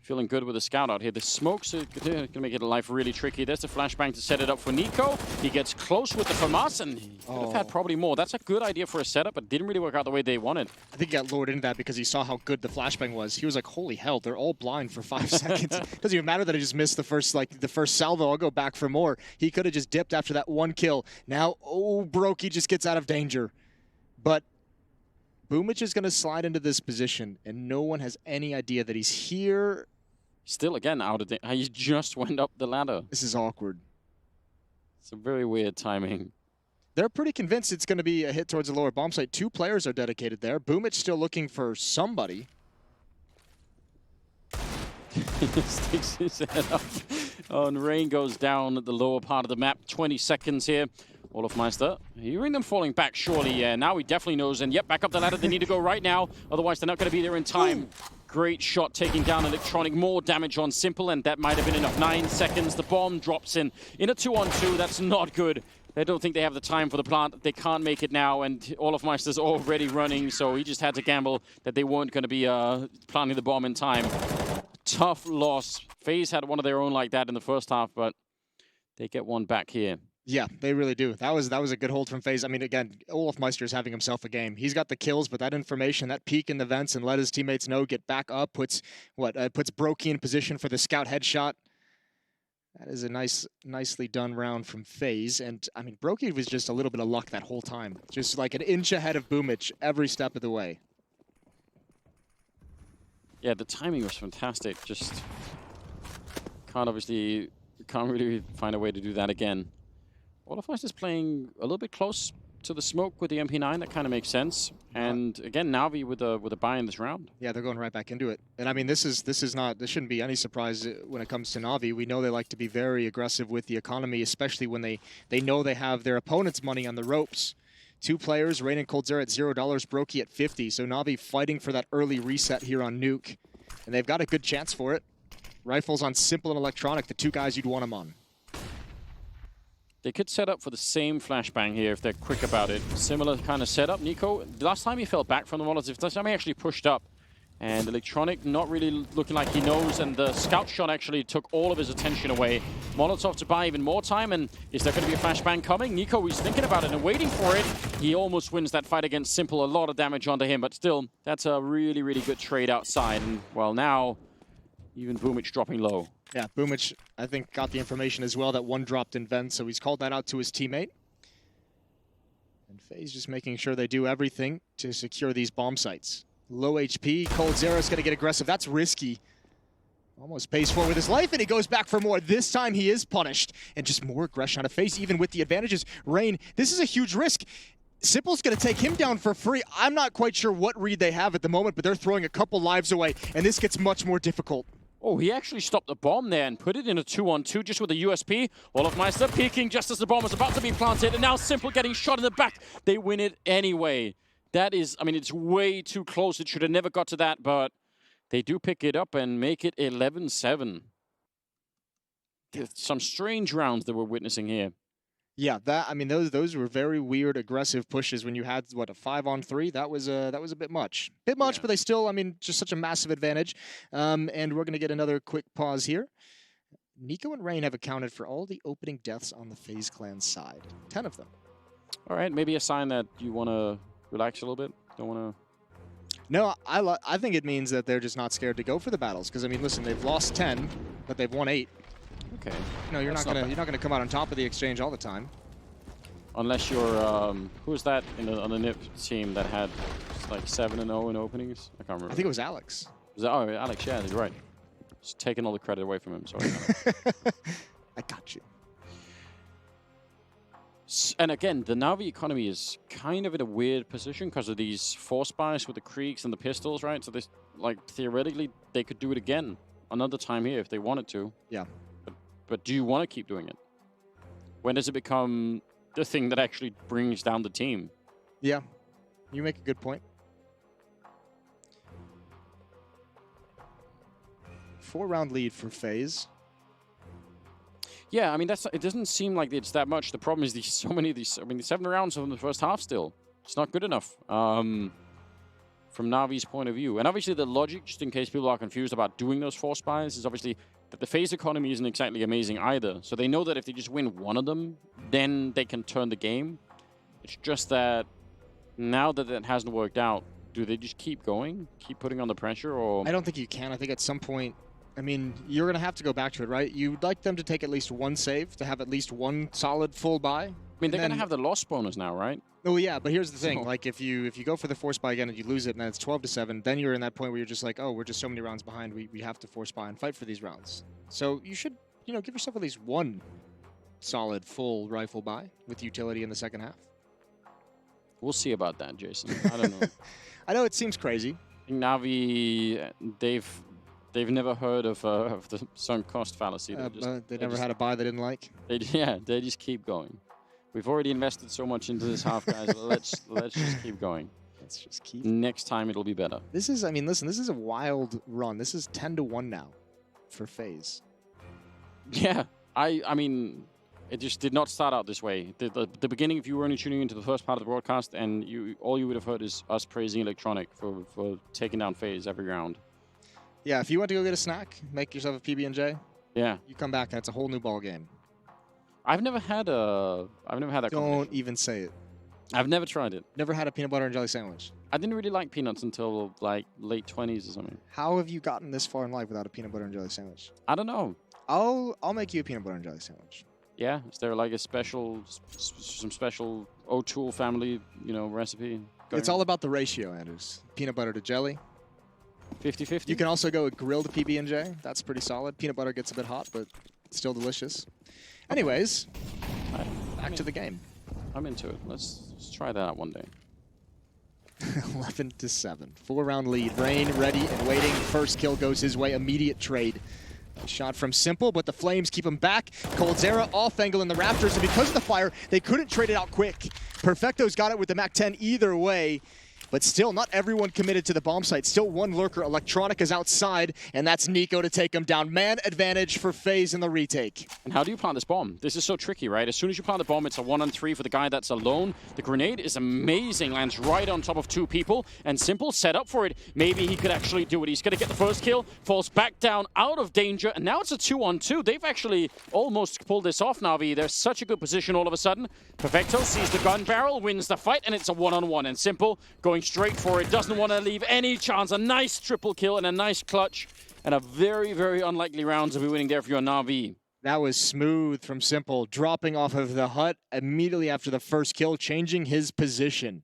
feeling good with the scout out here. The smokes are going to make it life really tricky. There's the flashbang to set it up for Nico. He gets close with the FAMAS, and he could have had probably more. That's a good idea for a setup, but didn't really work out the way they wanted. I think he got lured into that because he saw how good the flashbang was. He was like, holy hell, they're all blind for 5 seconds. Doesn't even matter that I just missed the first salvo. I'll go back for more. He could have just dipped after that one kill. Now, Brokey just gets out of danger. But Boomich is going to slide into this position, and no one has any idea that he's here. Still, again, out of he just went up the ladder. This is awkward. It's a very weird timing. They're pretty convinced it's going to be a hit towards the lower bomb site. 2 players are dedicated there. Boomich still looking for somebody. Sticks his head up. Oh, and Rain goes down at the lower part of the map. 20 seconds here. Olofmeister, hearing them falling back, surely, yeah. Now he definitely knows, and yep, back up the ladder. They need to go right now, otherwise they're not going to be there in time. Great shot taking down Electronic, more damage on Simple, and that might have been enough. 9 seconds, the bomb drops in a 2-on-2. That's not good. They don't think they have the time for the plant. They can't make it now, and Olofmeister's already running, so he just had to gamble that they weren't going to be planting the bomb in time. Tough loss. FaZe had one of their own like that in the first half, but they get one back here. Yeah, they really do. That was a good hold from FaZe. I mean, again, Olofmeister is having himself a game. He's got the kills, but that information, that peek in the vents and let his teammates know, get back up, puts Brokey in position for the scout headshot. That is a nicely done round from FaZe. And, I mean, Brokey was just a little bit of luck that whole time. Just like an inch ahead of Boomich every step of the way. Yeah, the timing was fantastic. Just can't really find a way to do that again. Olofmeister is playing a little bit close to the smoke with the MP9. That kind of makes sense. And again, Navi with a buy in this round. Yeah, they're going right back into it. And I mean, this shouldn't be any surprise when it comes to Navi. We know they like to be very aggressive with the economy, especially when they know they have their opponent's money on the ropes. 2 players, Rain and Coldzera at $0, Brokey at 50. So Navi fighting for that early reset here on Nuke. And they've got a good chance for it. Rifles on Simple and Electronic, the 2 guys you'd want them on. They could set up for the same flashbang here if they're quick about it. Similar kind of setup. Nico, last time he fell back from the Molotov, this time he actually pushed up. And Electronic not really looking like he knows, and the scout shot actually took all of his attention away. Molotov to buy even more time, and is there going to be a flashbang coming? Nico is thinking about it and waiting for it. He almost wins that fight against Simple. A lot of damage onto him, but still, that's a really, really good trade outside. And, well, now, even Boomich dropping low. Yeah, Boomich, I think, got the information as well that one dropped in vent, so he's called that out to his teammate. And FaZe just making sure they do everything to secure these bomb sites. Low HP, Coldzera's going to get aggressive. That's risky. Almost pays for it with his life, and he goes back for more. This time he is punished. And just more aggression out of FaZe, even with the advantages. Rain, this is a huge risk. Simple's going to take him down for free. I'm not quite sure what read they have at the moment, but they're throwing a couple lives away, and this gets much more difficult. Oh, he actually stopped the bomb there and put it in a 2-on-2 just with a USP. Olofmeister peeking just as the bomb was about to be planted, and now Simple getting shot in the back. They win it anyway. That is, I mean, it's way too close. It should have never got to that, but they do pick it up and make it 11-7. Some strange rounds that we're witnessing here. Yeah, I mean, those were very weird, aggressive pushes when you had, what, a 5-on-3? That was a bit much. Bit much, but they still, I mean, just such a massive advantage. And we're going to get another quick pause here. Nico and Rain have accounted for all the opening deaths on the FaZe clan side. 10 of them. All right, maybe a sign that you want to relax a little bit? Don't want to... No, I think it means that they're just not scared to go for the battles. Because, I mean, listen, they've lost 10, but they've won 8. Okay. No, you're not gonna come out on top of the exchange all the time. Unless you're who's that on the NIP team that had like 7-0 in openings? I can't remember. I think it was Alex. Was that, oh, Alex? Yeah, you're right. Just taking all the credit away from him. Sorry. I got you. And again, the Navi economy is kind of in a weird position because of these force buys with the Kriegs and the pistols, right? So this, like, theoretically, they could do it again another time here if they wanted to. Yeah. But do you want to keep doing it? When does it become the thing that actually brings down the team? Yeah, you make a good point. 4-round lead for FaZe. Yeah, I mean, it doesn't seem like it's that much. The problem is so many of these, I mean, the 7 rounds in the first half still. It's not good enough from Navi's point of view. And obviously the logic, just in case people are confused about doing those force buys, is obviously that the FaZe economy isn't exactly amazing either. So they know that if they just win one of them, then they can turn the game. It's just that now that that hasn't worked out, do they just keep going? Keep putting on the pressure? Or I don't think you can. I think at some point, I mean, you're going to have to go back to it, right? You'd like them to take at least one save, to have at least one solid full buy. I mean, they're going to have the loss bonus now, right? Oh, yeah, but here's the thing. Like, if you go for the force buy again and you lose it and then it's 12-7, then you're in that point where you're just like, oh, we're just so many rounds behind. We have to force buy and fight for these rounds. So you should, you know, give yourself at least one solid full rifle buy with utility in the second half. We'll see about that, Jason. I don't know. I know it seems crazy. I think Navi, they've never heard of the sunk cost fallacy. They never had a buy they didn't like. They just keep going. We've already invested so much into this half, guys. let's just keep going. Let's just keep. Next time it'll be better. This is, I mean, listen, this is a wild run. This is 10-1 now for FaZe. Yeah, I mean, it just did not start out this way. The beginning, if you were only tuning into the first part of the broadcast, and all you would have heard is us praising Electronic for taking down FaZe every round. Yeah, if you went to go get a snack, make yourself a PB&J. Yeah. You come back and it's a whole new ball game. I've never had that. Don't even say it. I've never tried it. Never had a peanut butter and jelly sandwich. I didn't really like peanuts until like late 20s or something. How have you gotten this far in life without a peanut butter and jelly sandwich? I don't know. I'll make you a peanut butter and jelly sandwich. Yeah, is there like a some special O'Toole family, you know, recipe? It's all about the ratio, Anders. Peanut butter to jelly. 50-50. You can also go with grilled PB&J. That's pretty solid. Peanut butter gets a bit hot, but still delicious. Anyways, back to the game. I'm into it. Let's try that out one day. 11-7. 4-round lead. Rain ready and waiting. First kill goes his way. Immediate trade. A shot from Simple, but the Flames keep him back. Coldzera off angle in the Raptors, and because of the fire, they couldn't trade it out quick. Perfecto's got it with the MAC-10 either way. But still, not everyone committed to the bomb site. Still one lurker. Electronic is outside, and that's Nico to take him down. Man advantage for FaZe in the retake. And how do you plant this bomb? This is so tricky, right? As soon as you plant the bomb, it's a 1-on-3 for the guy that's alone. The grenade is amazing. Lands right on top of 2 people, and Simple set up for it. Maybe he could actually do it. He's going to get the first kill, falls back down, out of danger, and now it's a 2-on-2. They've actually almost pulled this off, Navi. They're such a good position all of a sudden. Perfecto sees the gun barrel, wins the fight, and it's a 1-on-1. And Simple going straight for it, doesn't want to leave any chance. A nice triple kill and a nice clutch, and a very, very unlikely round to be winning there for your Navi. That was smooth from Simple, dropping off of the hut immediately after the first kill, changing his position.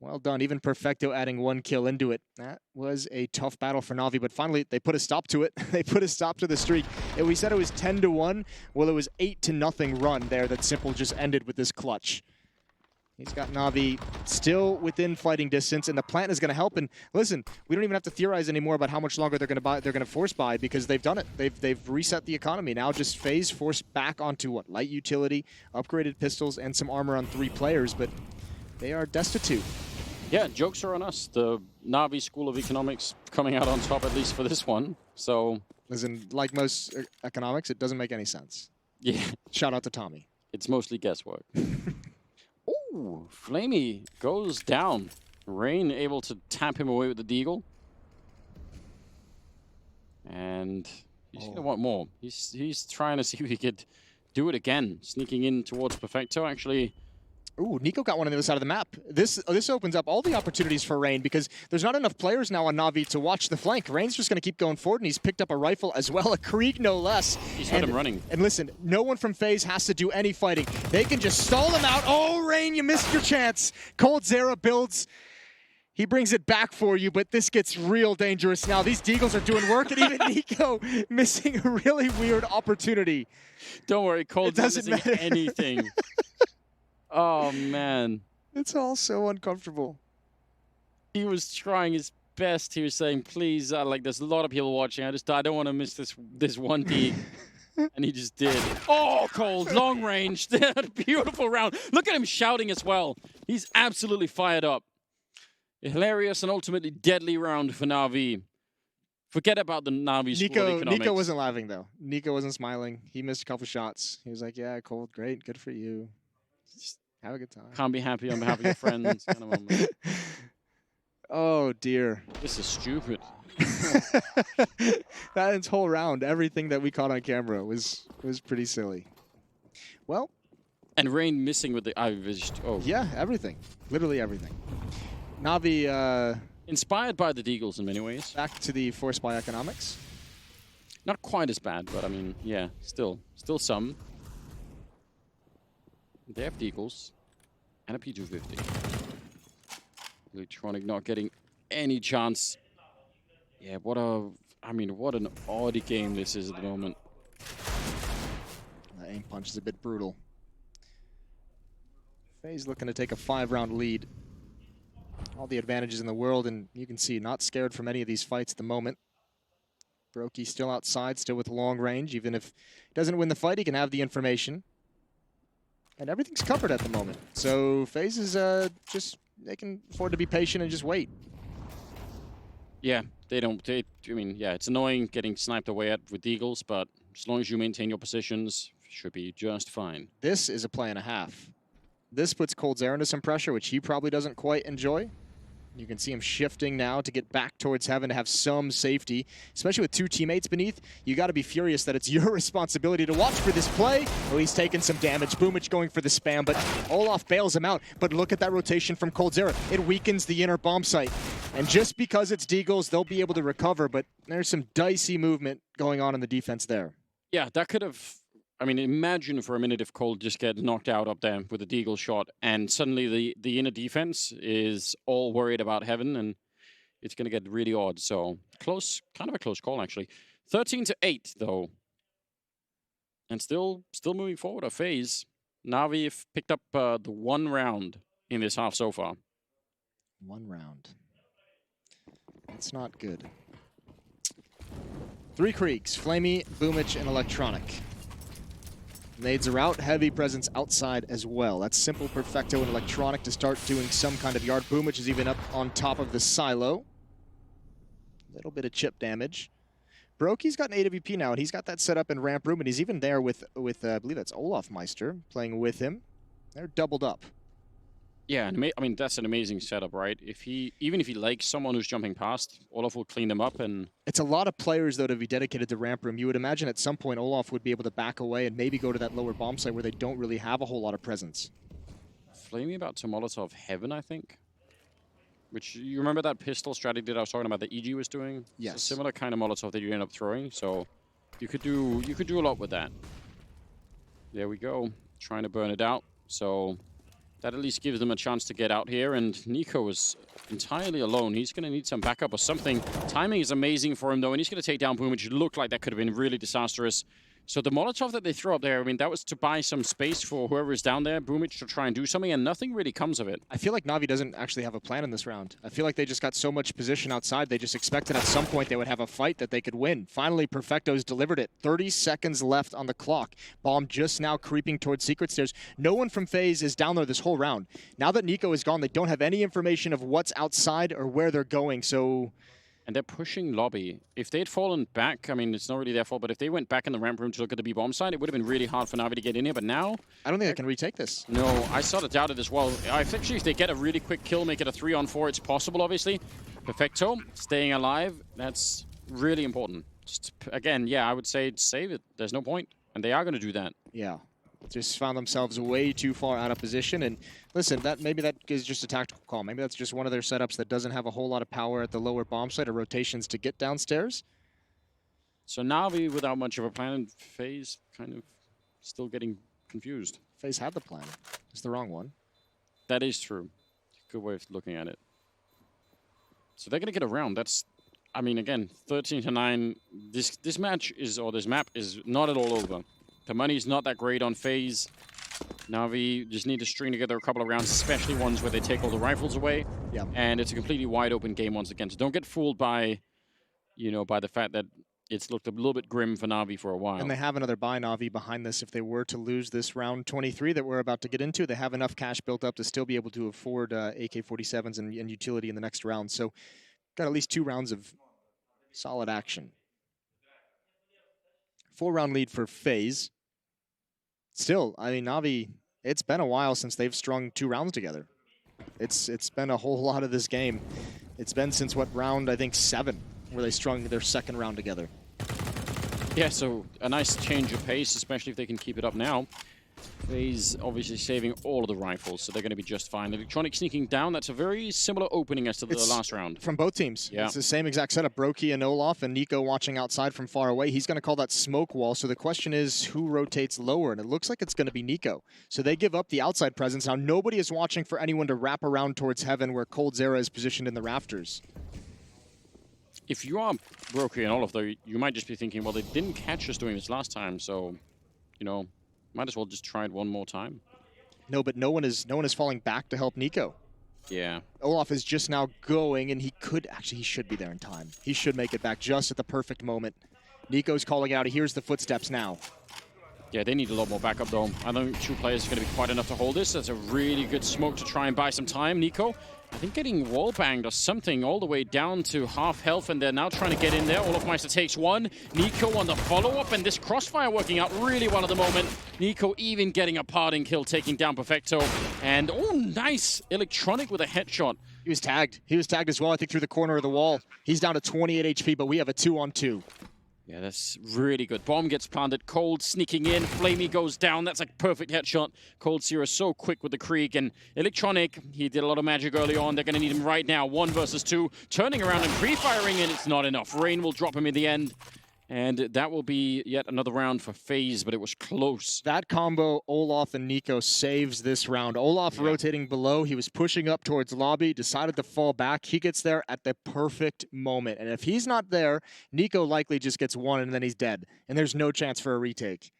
Well done, even Perfecto adding 1 kill into it. That was a tough battle for Navi, but finally they put a stop to it. They put a stop to the streak. And we said it was 10-1. Well, it was 8-0 run there that Simple just ended with this clutch. He's got Navi still within fighting distance, and the plant is going to help. And listen, we don't even have to theorize anymore about how much longer they're going to force buy, because they've done it. They've reset the economy. Now just Faze forced back onto what? Light utility, upgraded pistols, and some armor on 3 players, but they are destitute. Yeah, jokes are on us. The Navi School of Economics coming out on top, at least for this one. So, listen, like most economics, it doesn't make any sense. Yeah. Shout out to Tommy. It's mostly guesswork. Ooh, Flamey goes down. Rain able to tap him away with the deagle. And he's going to want more. He's trying to see if he could do it again. Sneaking in towards Perfecto, actually. Ooh, Nico got one on the other side of the map. This opens up all the opportunities for Rain, because there's not enough players now on Navi to watch the flank. Rain's just going to keep going forward, and he's picked up a rifle as well, a Krieg no less. He's heard him running. And listen, no one from FaZe has to do any fighting. They can just stall him out. Oh, Rain, you missed your chance. coldzera builds. He brings it back for you, but this gets real dangerous now. These deagles are doing work, and even Nico missing a really weird opportunity. Don't worry, Cold doesn't missing anything. Oh, man. It's all so uncomfortable. He was trying his best. He was saying, please, like, there's a lot of people watching. I don't want to miss this one D. And he just did. Oh, Cold, long range. Beautiful round. Look at him shouting as well. He's absolutely fired up. A hilarious and ultimately deadly round for Navi. Forget about the Navi School of Economics. Nico wasn't laughing, though. Nico wasn't smiling. He missed a couple shots. He was like, yeah, Cold, great, good for you. Just have a good time. Can't be happy on behalf of your friends. Kind of moment. Oh, dear. This is stupid. That whole round, everything that we caught on camera was pretty silly. Well. And Rain missing with the oh. Yeah, everything. Literally everything. Navi... inspired by the deagles in many ways. Back to the force by economics. Not quite as bad, but I mean, yeah, still some. They have deagles and a P250. Electronic not getting any chance. Yeah, what an odd game this is at the moment. That aim punch is a bit brutal. Faze looking to take a 5-round lead. All the advantages in the world, and you can see not scared from any of these fights at the moment. Brokey still outside, still with long range. Even if he doesn't win the fight, he can have the information. And everything's covered at the moment. So FaZe is they can afford to be patient and just wait. Yeah, I mean, yeah, it's annoying getting sniped away at with deagles, but as long as you maintain your positions, should be just fine. This is a play and a half. This puts coldzera into some pressure, which he probably doesn't quite enjoy. You can see him shifting now to get back towards heaven to have some safety, especially with 2 teammates beneath. You got to be furious that it's your responsibility to watch for this play. Oh, he's taking some damage. Boomich going for the spam, but Olaf bails him out. But look at that rotation from coldzera. It weakens the inner bomb site. And just because it's deagles, they'll be able to recover, but there's some dicey movement going on in the defense there. Yeah, that could have... I mean, imagine for a minute if Cold just gets knocked out up there with a deagle shot, and suddenly the inner defense is all worried about heaven, and it's going to get really odd. So close, kind of a close call actually. 13-8 though, and still moving forward. A FaZe. Navi have picked up the 1 round in this half so far. 1 round. That's not good. 3 Kriegs: Flamey, Boomich, and Electronic. Nades are out, heavy presence outside as well. That's Simple, Perfecto, and Electronic to start doing some kind of yard. Boomich is even up on top of the silo. A little bit of chip damage. Brokey's got an AWP now, and he's got that set up in ramp room, and he's even there with I believe that's Olaf Meister playing with him. They're doubled up. Yeah, I mean, that's an amazing setup, right? Even if he likes someone who's jumping past, Olaf will clean them up and... It's a lot of players, though, to be dedicated to ramp room. You would imagine at some point Olaf would be able to back away and maybe go to that lower bomb site where they don't really have a whole lot of presence. Flamey about to Molotov Heaven, I think. Which, you remember that pistol strategy that I was talking about that EG was doing? Yes. It's a similar kind of Molotov that you end up throwing, so you could do a lot with that. There we go, trying to burn it out. So that at least gives them a chance to get out here, and Nico is entirely alone. He's going to need some backup or something. Timing is amazing for him, though, and he's going to take down Boom, which looked like that could have been really disastrous. So the Molotov that they throw up there, I mean, that was to buy some space for whoever is down there, Boomich, to try and do something, and nothing really comes of it. I feel like Navi doesn't actually have a plan in this round. I feel like they just got so much position outside, they just expected at some point they would have a fight that they could win. Finally, Perfecto's delivered it. 30 seconds left on the clock. Bomb just now creeping towards Secret Stairs. No one from Faze is down there this whole round. Now that Nico is gone, they don't have any information of what's outside or where they're going, so... And they're pushing lobby. If they'd fallen back, I mean, it's not really their fault, but if they went back in the ramp room to look at the B-bomb side, it would have been really hard for Navi to get in here, but now... I don't think they can retake this. No, I sort of doubted as well. Actually, if they get a really quick kill, make it a 3-on-4, it's possible, obviously. Perfecto, staying alive, that's really important. Just, again, yeah, I would say save it. There's no point, and they are going to do that. Yeah. Just found themselves way too far out of position. And listen, maybe that is just a tactical call. Maybe that's just one of their setups that doesn't have a whole lot of power at the lower bomb site or rotations to get downstairs. So Navi, without much of a plan, and Faze kind of still getting confused. Faze had the plan. It's the wrong one. That is true. Good way of looking at it. So they're going to get around. That's, I mean, again, 13-9. This match is, or this map is not at all over. The money's not that great on Faze. Navi just need to string together a couple of rounds, especially ones where they take all the rifles away. Yeah. And it's a completely wide open game once again. So don't get fooled by, you know, by the fact that it's looked a little bit grim for Navi for a while. And they have another buy Navi behind this. If they were to lose this round 23 that we're about to get into, they have enough cash built up to still be able to afford AK-47s and utility in the next round. So got at least 2 rounds of solid action. 4-round lead for Faze. Still, I mean, Navi, it's been a while since they've strung 2 rounds together. It's been a whole lot of this game. It's been since, what, round, I think, 7, where they strung their 2nd round together. Yeah, so a nice change of pace, especially if they can keep it up now. Faze obviously saving all of the rifles, so they're going to be just fine. Electronic sneaking down, that's a very similar opening as to the last round. From both teams. Yeah. It's the same exact setup. Brokey and Olaf and Nico watching outside from far away. He's going to call that smoke wall, so the question is who rotates lower, and it looks like it's going to be Nico. So they give up the outside presence. Now nobody is watching for anyone to wrap around towards heaven where Cold Zera is positioned in the rafters. If you are Brokey and Olaf, though, you might just be thinking, well, they didn't catch us doing this last time, so, you know, might as well just try it one more time. No, but no one is falling back to help Nico. Yeah. Olaf is just now going, and he should be there in time. He should make it back just at the perfect moment. Nico's calling out. He hears the footsteps now. Yeah, they need a lot more backup, though. I don't think 2 players are going to be quite enough to hold this. That's a really good smoke to try and buy some time. Nico, I think getting wall banged or something all the way down to half health, and they're now trying to get in there. Olafmeister takes 1. Nico on the follow-up, and this crossfire working out really well at the moment. Nico even getting a parting kill, taking down Perfecto. And, oh, nice. Electronic with a headshot. He was tagged. He was tagged as well, I think, through the corner of the wall. He's down to 28 HP, but we have a 2-on-2. Yeah, that's really good. Bomb gets planted. Cold sneaking in. Flamey goes down. That's a perfect headshot. Cold Zero so quick with the Krieg. And Electronic, he did a lot of magic early on. They're going to need him right now. 1 versus 2. Turning around and pre-firing, and it's not enough. Rain will drop him in the end. And that will be yet another round for Faze, but it was close. That combo, Olaf and Nico, saves this round. Olaf rotating below. He was pushing up towards lobby, decided to fall back. He gets there at the perfect moment. And if he's not there, Nico likely just gets 1 and then he's dead. And there's no chance for a retake.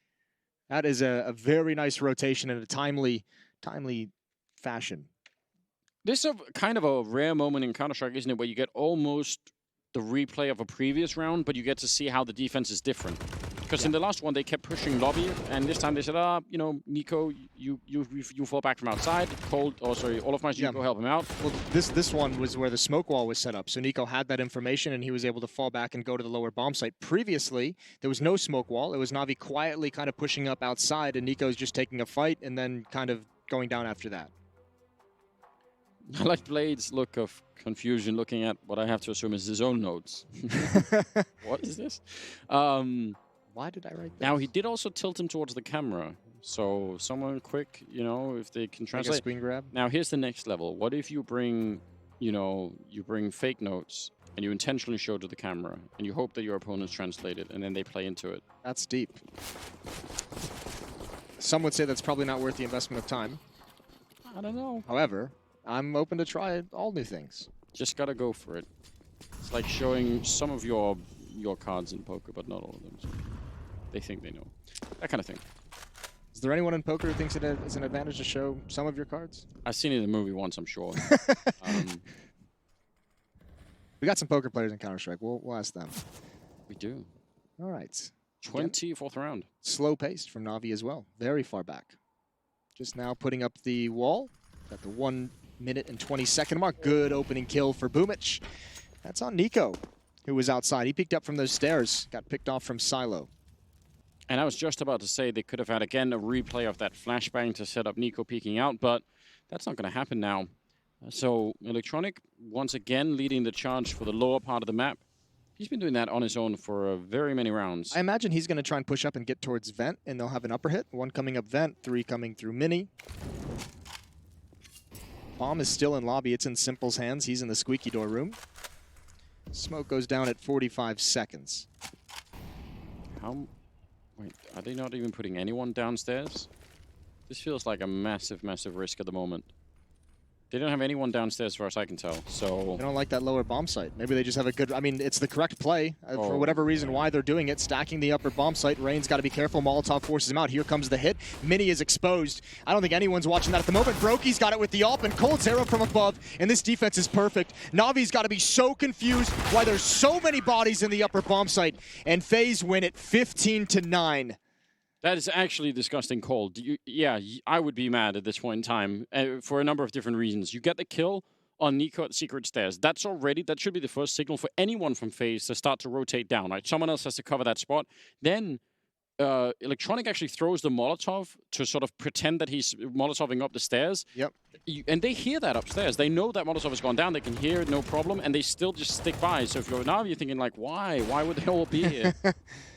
That is a very nice rotation in a timely fashion. This is kind of a rare moment in Counter-Strike, isn't it, where you get almost the replay of a previous round, but you get to see how the defense is different. Because in the last one, they kept pushing lobby, and this time they said, you know, Nico, you fall back from outside. Olafmeister, you go help him out. Well, this one was where the smoke wall was set up, so Nico had that information, and he was able to fall back and go to the lower bomb site. Previously, there was no smoke wall. It was Navi quietly kind of pushing up outside, and Nico's just taking a fight and then kind of going down after that. I like Blade's look of confusion looking at what I have to assume is his own notes. What is this? Why did I write that? Now, he did also tilt him towards the camera. So someone quick, you know, if they can translate. Like a screen grab? Now, here's the next level. What if you bring, you know, fake notes and you intentionally show to the camera and you hope that your opponents translate it and then they play into it? That's deep. Some would say that's probably not worth the investment of time. I don't know. However, I'm open to try all new things. Just gotta go for it. It's like showing some of your cards in poker, but not all of them. So. They think they know. That kind of thing. Is there anyone in poker who thinks it is an advantage to show some of your cards? I've seen it in the movie once, I'm sure. We got some poker players in Counter-Strike. We'll ask them. We do. All right. 24th round. Slow paced from Navi as well. Very far back. Just now putting up the wall at the 1 minute and 20-second mark. Good opening kill for Boomich. That's on Nico, who was outside. He peeked up from those stairs. Got picked off from Silo. And I was just about to say they could have had, again, a replay of that flashbang to set up Nico peeking out, but that's not going to happen now. So Electronic, once again, leading the charge for the lower part of the map. He's been doing that on his own for very many rounds. I imagine he's going to try and push up and get towards Vent, and they'll have an upper hit. 1 coming up Vent, 3 coming through Mini. Bomb is still in lobby. It's in Simple's hands. He's in the squeaky door room. Smoke goes down at 45 seconds. Wait, are they not even putting anyone downstairs? This feels like a massive, massive risk at the moment. They don't have anyone downstairs, as far as I can tell, so... They don't like that lower bomb site. Maybe they just have a good... I mean, it's the correct play. For whatever reason why they're doing it, stacking the upper bomb site. Rain's got to be careful. Molotov forces him out. Here comes the hit. Mini is exposed. I don't think anyone's watching that at the moment. Brokey's got it with the AWP, and Cold Zero from above, and this defense is perfect. Navi's got to be so confused why there's so many bodies in the upper bomb site, and FaZe win it 15-9. That is actually disgusting cold. I would be mad at this point in time for a number of different reasons. You get the kill on Nico at Secret Stairs. That should be the first signal for anyone from FaZe to start to rotate down, right? Someone else has to cover that spot. Then Electronic actually throws the Molotov to sort of pretend that he's Molotoving up the stairs. Yep. And they hear that upstairs. They know that Molotov has gone down. They can hear it, no problem, and they still just stick by. So if you're Navi, you're thinking like, why? Why would they all be here?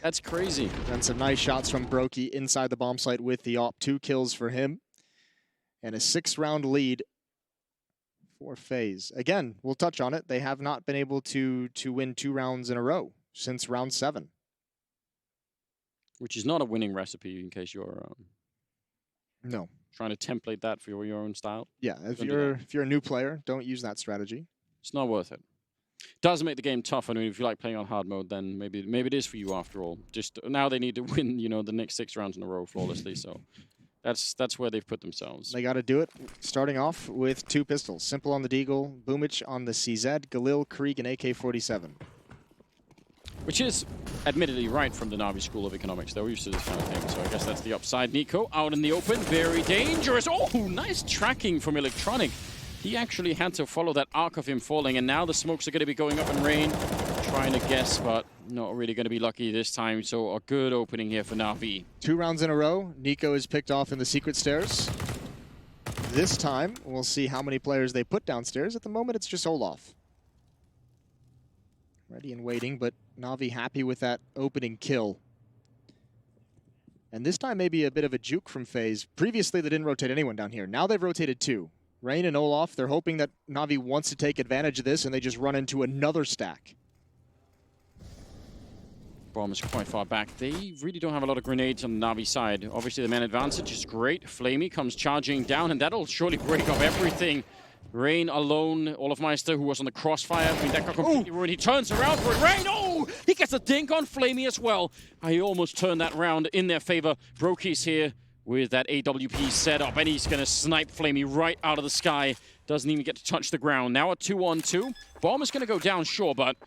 That's crazy. And some nice shots from Brokey inside the bomb site with the AWP. 2 kills for him. And a 6-round lead for FaZe. Again, we'll touch on it. They have not been able to win 2 rounds in a row since round 7. Which is not a winning recipe, in case you're no trying to template that for your own style. Yeah, if you're a new player, don't use that strategy. It's not worth it. Does make the game tough. I mean, if you like playing on hard mode, then maybe it is for you after all. Just now they need to win, the next 6 rounds in a row flawlessly. So that's where they've put themselves. They got to do it. Starting off with 2 pistols: Simple on the Deagle, Boomich on the CZ, Galil, Krieg, and AK-47. Which is admittedly right from the Navi School of Economics. They're used to this kind of thing, so I guess that's the upside. Nico out in the open, very dangerous. Oh, nice tracking from Electronic. He actually had to follow that arc of him falling, and now the smokes are going to be going up in rain. Trying to guess, but not really going to be lucky this time, so a good opening here for Navi. 2 rounds in a row, Nico is picked off in the Secret Stairs. This time, we'll see how many players they put downstairs. At the moment, it's just Olaf. Ready and waiting, but Navi happy with that opening kill. And this time maybe a bit of a juke from FaZe. Previously they didn't rotate anyone down here. Now they've rotated 2. Rain and Olaf, they're hoping that Navi wants to take advantage of this and they just run into another stack. Bomb is quite far back. They really don't have a lot of grenades on the Navi side. Obviously the man advantage is great. Flamey comes charging down and that'll surely break up everything. Rain alone, Olafmeister, who was on the crossfire. I mean, that got completely ruined. He turns around for it. Rain, oh! He gets a dink on Flamey as well. He almost turned that round in their favor. Brokey's here with that AWP setup, and he's going to snipe Flamey right out of the sky. Doesn't even get to touch the ground. Now a 2-on-2. Bomb is going to go down, sure, but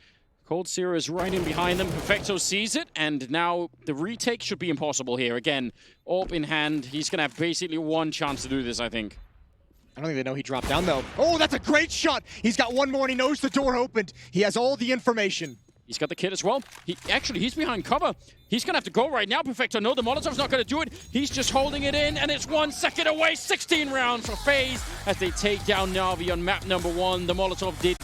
Cold Zero is right in behind them. Perfecto sees it, and now the retake should be impossible here. Again, AWP in hand. He's going to have basically 1 chance to do this, I think. I don't think they know he dropped down, though. Oh, that's a great shot! He's got 1 more, and he knows the door opened. He has all the information. He's got the kit as well. He's behind cover. He's going to have to go right now, Perfecto. No, the Molotov's not going to do it. He's just holding it in, and it's 1 second away. 16 rounds for FaZe as they take down Navi on map number 1. The Molotov did